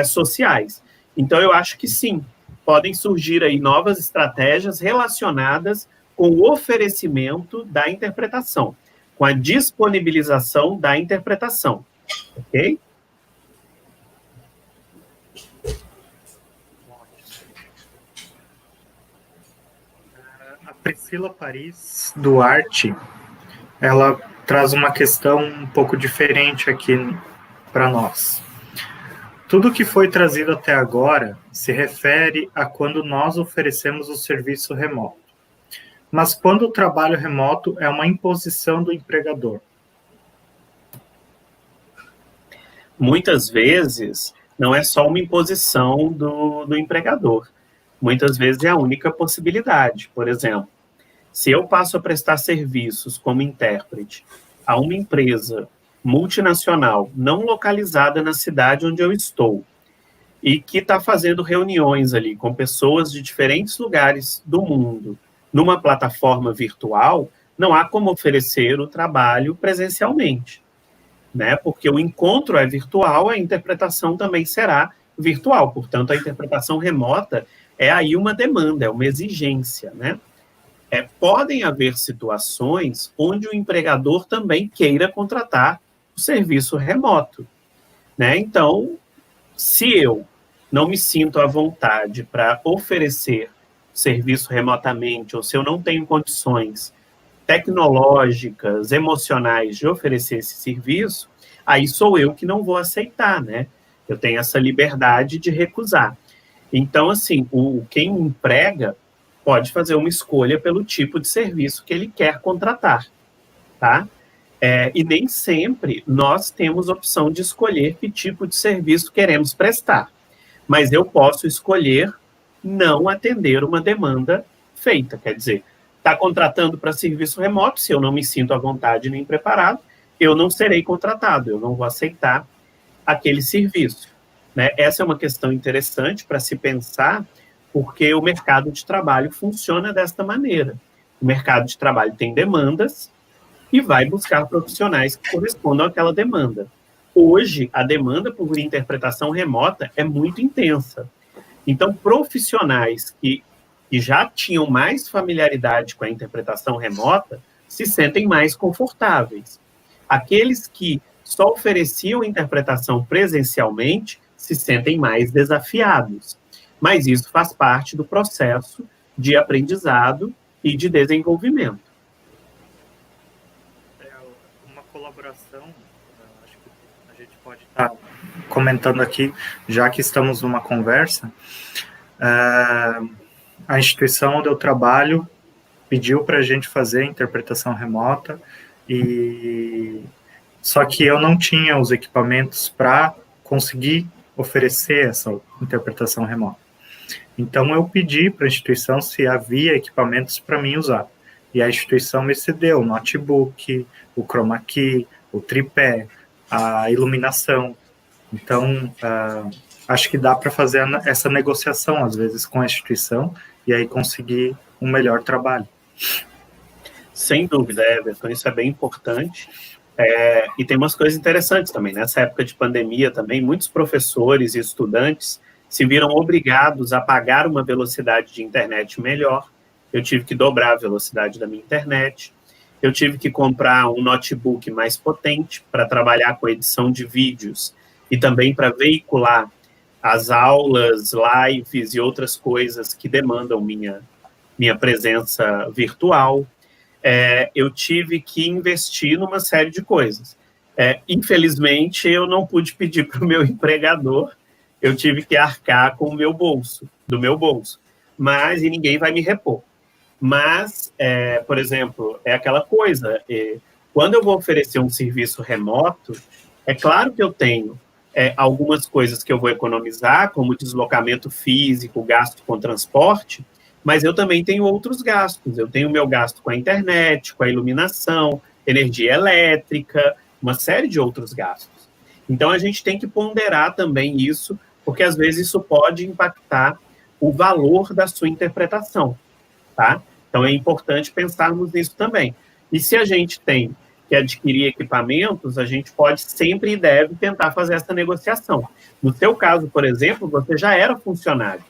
sociais. Então, eu acho que sim, podem surgir aí novas estratégias relacionadas com o oferecimento da interpretação, com a disponibilização da interpretação, ok? A Priscila Paris Duarte, ela traz uma questão um pouco diferente aqui para nós. Tudo que foi trazido até agora se refere a quando nós oferecemos o serviço remoto. Mas quando o trabalho remoto é uma imposição do empregador? Muitas vezes, não é só uma imposição do empregador. Muitas vezes é a única possibilidade. Por exemplo, se eu passo a prestar serviços como intérprete a uma empresa multinacional não localizada na cidade onde eu estou e que está fazendo reuniões ali com pessoas de diferentes lugares do mundo numa plataforma virtual, não há como oferecer o trabalho presencialmente, né? Porque o encontro é virtual, a interpretação também será virtual. Portanto, a interpretação remota é aí uma demanda, é uma exigência, né? Podem haver situações onde o empregador também queira contratar o serviço remoto, né? Então, se eu não me sinto à vontade para oferecer serviço remotamente, ou se eu não tenho condições tecnológicas, emocionais de oferecer esse serviço, aí sou eu que não vou aceitar, né? Eu tenho essa liberdade de recusar. Então, assim, quem emprega pode fazer uma escolha pelo tipo de serviço que ele quer contratar, tá? E nem sempre nós temos opção de escolher que tipo de serviço queremos prestar, mas eu posso escolher não atender uma demanda feita, quer dizer, está contratando para serviço remoto, se eu não me sinto à vontade nem preparado, eu não serei contratado, eu não vou aceitar aquele serviço, né? Essa é uma questão interessante para se pensar, porque o mercado de trabalho funciona desta maneira. O mercado de trabalho tem demandas e vai buscar profissionais que correspondam àquela demanda. Hoje, a demanda por interpretação remota é muito intensa. Então, profissionais que já tinham mais familiaridade com a interpretação remota se sentem mais confortáveis. Aqueles que só ofereciam interpretação presencialmente se sentem mais desafiados. Mas isso faz parte do processo de aprendizado e de desenvolvimento. Uma colaboração, acho que a gente pode estar comentando aqui, já que estamos numa conversa, a instituição onde eu trabalho pediu para a gente fazer interpretação remota, só que eu não tinha os equipamentos para conseguir oferecer essa interpretação remota. Então, eu pedi para a instituição se havia equipamentos para mim usar. E a instituição me cedeu o notebook, o chroma key, o tripé, a iluminação. Então, acho que dá para fazer essa negociação, às vezes, com a instituição e aí conseguir um melhor trabalho. Sem dúvida, Everton, isso é bem importante. E tem umas coisas interessantes também. Nessa época de pandemia também, muitos professores e estudantes se viram obrigados a pagar uma velocidade de internet melhor. Eu tive que dobrar a velocidade da minha internet. Eu tive que comprar um notebook mais potente para trabalhar com edição de vídeos e também para veicular as aulas, lives e outras coisas que demandam minha presença virtual. Eu tive que investir numa série de coisas. Infelizmente, eu não pude pedir para o meu empregador, eu tive que arcar com o meu bolso, do meu bolso, e ninguém vai me repor. Mas, por exemplo, é aquela coisa, quando eu vou oferecer um serviço remoto, é claro que eu tenho algumas coisas que eu vou economizar, como deslocamento físico, gasto com transporte, mas eu também tenho outros gastos. Eu tenho o meu gasto com a internet, com a iluminação, energia elétrica, uma série de outros gastos. Então, a gente tem que ponderar também isso, porque às vezes isso pode impactar o valor da sua interpretação, tá? Então, é importante pensarmos nisso também. E se a gente tem que adquirir equipamentos, a gente pode sempre e deve tentar fazer essa negociação. No seu caso, por exemplo, você já era funcionário,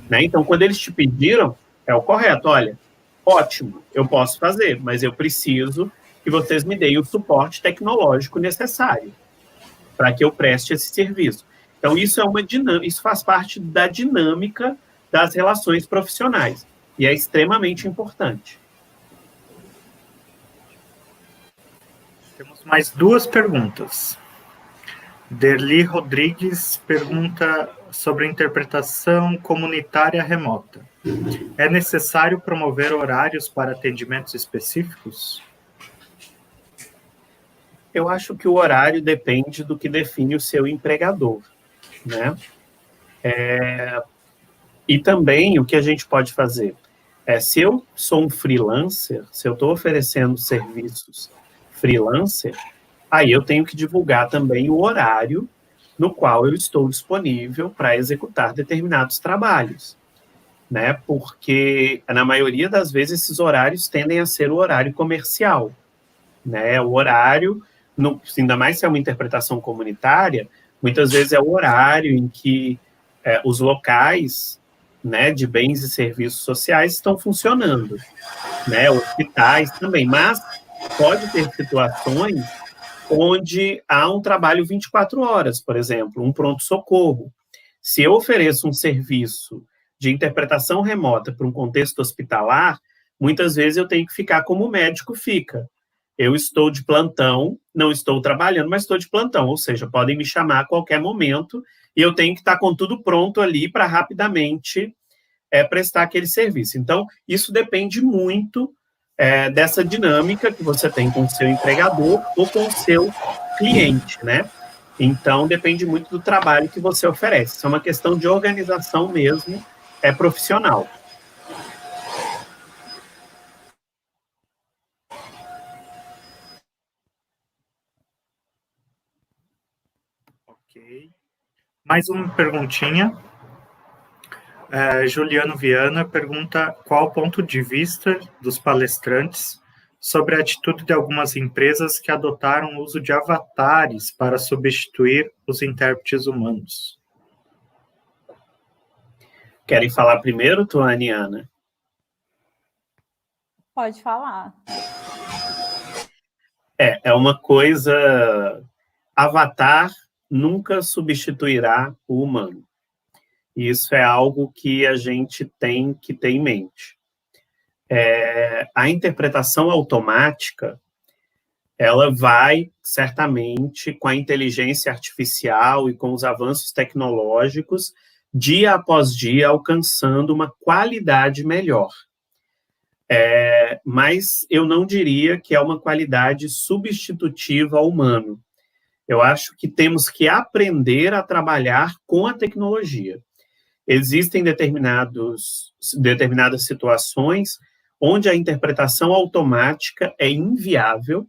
né? Então, quando eles te pediram, é o correto. Olha, ótimo, eu posso fazer, mas eu preciso que vocês me deem o suporte tecnológico necessário para que eu preste esse serviço. Então, isso isso faz parte da dinâmica das relações profissionais e é extremamente importante. Temos mais 2 perguntas. Derli Rodrigues pergunta sobre a interpretação comunitária remota. É necessário promover horários para atendimentos específicos? Eu acho que o horário depende do que define o seu empregador, né? E também o que a gente pode fazer se eu sou um freelancer, se eu estou oferecendo serviços freelancer, aí eu tenho que divulgar também o horário no qual eu estou disponível para executar determinados trabalhos, né? Porque, na maioria das vezes, esses horários tendem a ser o horário comercial, né? O horário, ainda mais se é uma interpretação comunitária, muitas vezes é o horário em que os locais, né, de bens e serviços sociais estão funcionando, né? Hospitais também, mas pode ter situações onde há um trabalho 24 horas, por exemplo, um pronto-socorro. Se eu ofereço um serviço de interpretação remota para um contexto hospitalar, muitas vezes eu tenho que ficar como o médico fica. Eu estou de plantão, não estou trabalhando, mas estou de plantão, ou seja, podem me chamar a qualquer momento e eu tenho que estar com tudo pronto ali para rapidamente prestar aquele serviço. Então, isso depende muito dessa dinâmica que você tem com o seu empregador ou com o seu cliente, né? Então, depende muito do trabalho que você oferece. Isso é uma questão de organização mesmo, profissional. Ok. Mais uma perguntinha. Juliano Viana pergunta qual o ponto de vista dos palestrantes sobre a atitude de algumas empresas que adotaram o uso de avatares para substituir os intérpretes humanos. Querem falar primeiro, Tuane e Ana? Pode falar. É uma coisa... Avatar nunca substituirá o humano. Isso é algo que a gente tem que ter em mente. A interpretação automática, ela vai, certamente, com a inteligência artificial e com os avanços tecnológicos, dia após dia, alcançando uma qualidade melhor. Mas eu não diria que é uma qualidade substitutiva ao humano. Eu acho que temos que aprender a trabalhar com a tecnologia. Existem determinadas situações onde a interpretação automática é inviável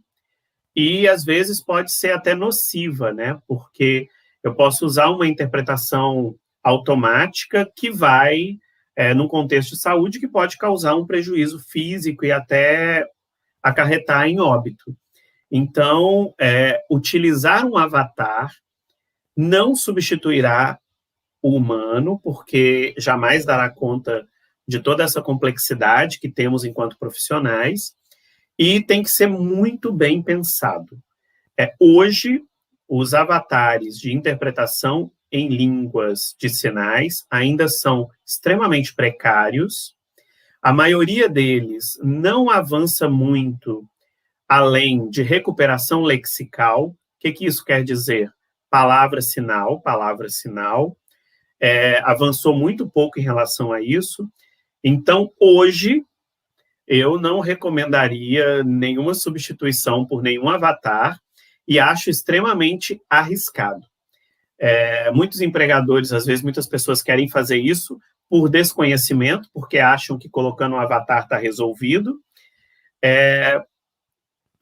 e, às vezes, pode ser até nociva, né? Porque eu posso usar uma interpretação automática que vai, num contexto de saúde, que pode causar um prejuízo físico e até acarretar em óbito. Então, utilizar um avatar não substituirá o humano, porque jamais dará conta de toda essa complexidade que temos enquanto profissionais, e tem que ser muito bem pensado. Hoje, os avatares de interpretação em línguas de sinais ainda são extremamente precários, a maioria deles não avança muito além de recuperação lexical. O que isso quer dizer? Palavra-sinal, palavra-sinal. Avançou muito pouco em relação a isso. Então, hoje, eu não recomendaria nenhuma substituição por nenhum avatar e acho extremamente arriscado. Muitos empregadores, às vezes, muitas pessoas querem fazer isso por desconhecimento, porque acham que colocando um avatar está resolvido,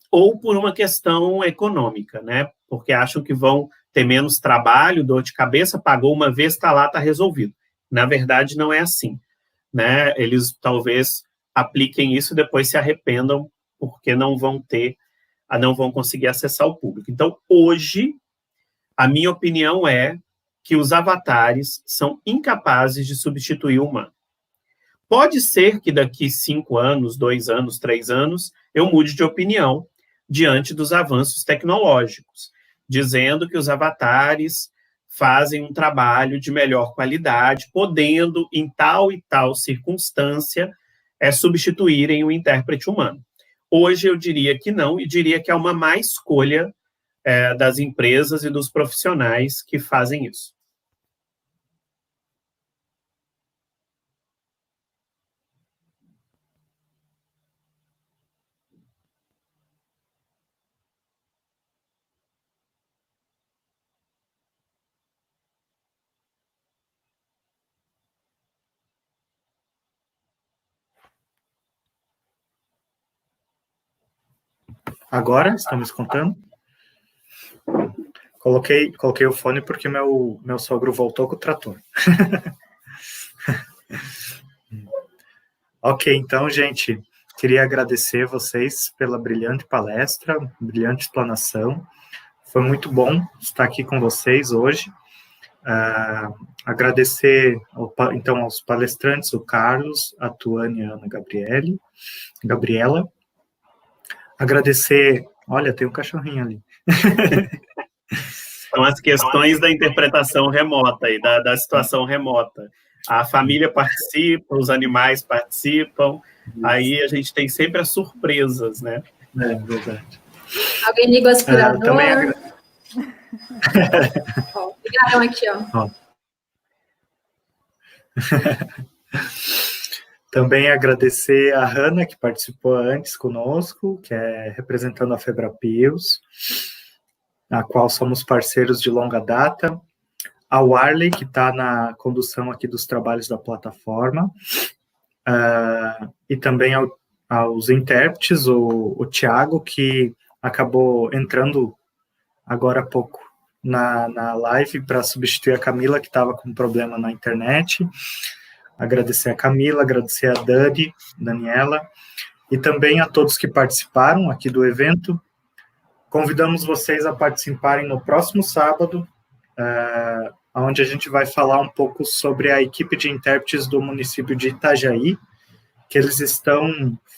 ou por uma questão econômica, né? Porque acham que vão ter menos trabalho, dor de cabeça, pagou uma vez, está lá, está resolvido. Na verdade, não é assim, né? Eles talvez apliquem isso e depois se arrependam porque não vão conseguir acessar o público. Então, hoje, a minha opinião é que os avatares são incapazes de substituir o humano. Pode ser que daqui 5 anos, 2 anos, 3 anos, eu mude de opinião diante dos avanços tecnológicos, dizendo que os avatares fazem um trabalho de melhor qualidade, podendo, em tal e tal circunstância, substituírem o intérprete humano. Hoje eu diria que não, e diria que é uma má escolha das empresas e dos profissionais que fazem isso. Agora, estamos escutando? Coloquei o fone porque meu sogro voltou com o trator. Ok, então, gente, queria agradecer vocês pela brilhante palestra, brilhante explanação. Foi muito bom estar aqui com vocês hoje. Agradecer, então, aos palestrantes, o Carlos, a Tuane e a Ana Gabriela. Agradecer... Olha, tem um cachorrinho ali. São as questões da interpretação remota e da situação remota. A família participa, os animais participam, aí a gente tem sempre as surpresas, né? É verdade. Alguém liga o aspirador? Também ligaram aqui, ó. Também agradecer a Hanna, que participou antes conosco, que é representando a Febrapios, a qual somos parceiros de longa data, ao Arley, que está na condução aqui dos trabalhos da plataforma, e também aos intérpretes, o Thiago, que acabou entrando agora há pouco na live para substituir a Camila, que estava com problema na internet. Agradecer a Camila, agradecer a Daniela, e também a todos que participaram aqui do evento. Convidamos vocês a participarem no próximo sábado, onde a gente vai falar um pouco sobre a equipe de intérpretes do município de Itajaí, que eles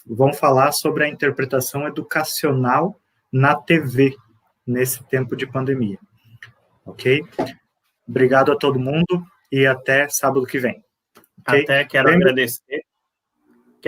vão falar sobre a interpretação educacional na TV, nesse tempo de pandemia. Ok? Obrigado a todo mundo e até sábado que vem. Okay? Até quero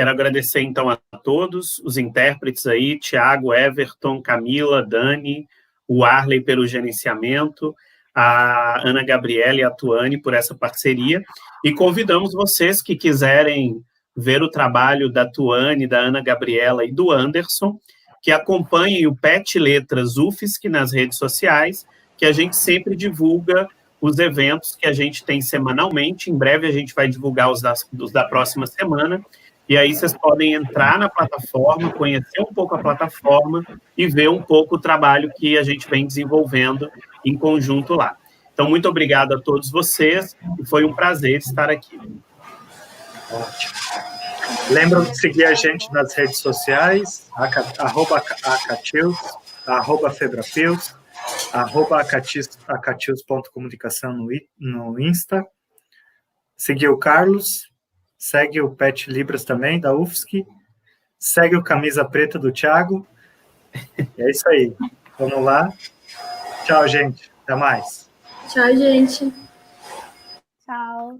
agradecer então a todos os intérpretes aí, Tiago, Everton, Camila, Dani, o Arley pelo gerenciamento, a Ana Gabriela e a Tuane por essa parceria, e convidamos vocês que quiserem ver o trabalho da Tuane, da Ana Gabriela e do Anderson, que acompanhem o PET Letras UFSC nas redes sociais, que a gente sempre divulga os eventos que a gente tem semanalmente. Em breve a gente vai divulgar os da próxima semana, e aí vocês podem entrar na plataforma, conhecer um pouco a plataforma e ver um pouco o trabalho que a gente vem desenvolvendo em conjunto lá. Então, muito obrigado a todos vocês, e foi um prazer estar aqui. Ótimo. Lembram de seguir a gente nas redes sociais, @acatius, @febrapeus, @acatius.comunicação no Insta. Seguir o Carlos, segue o Pet Libras também, da UFSC, segue o Camisa Preta do Thiago. É isso aí. Vamos lá. Tchau, gente. Até mais. Tchau, gente. Tchau.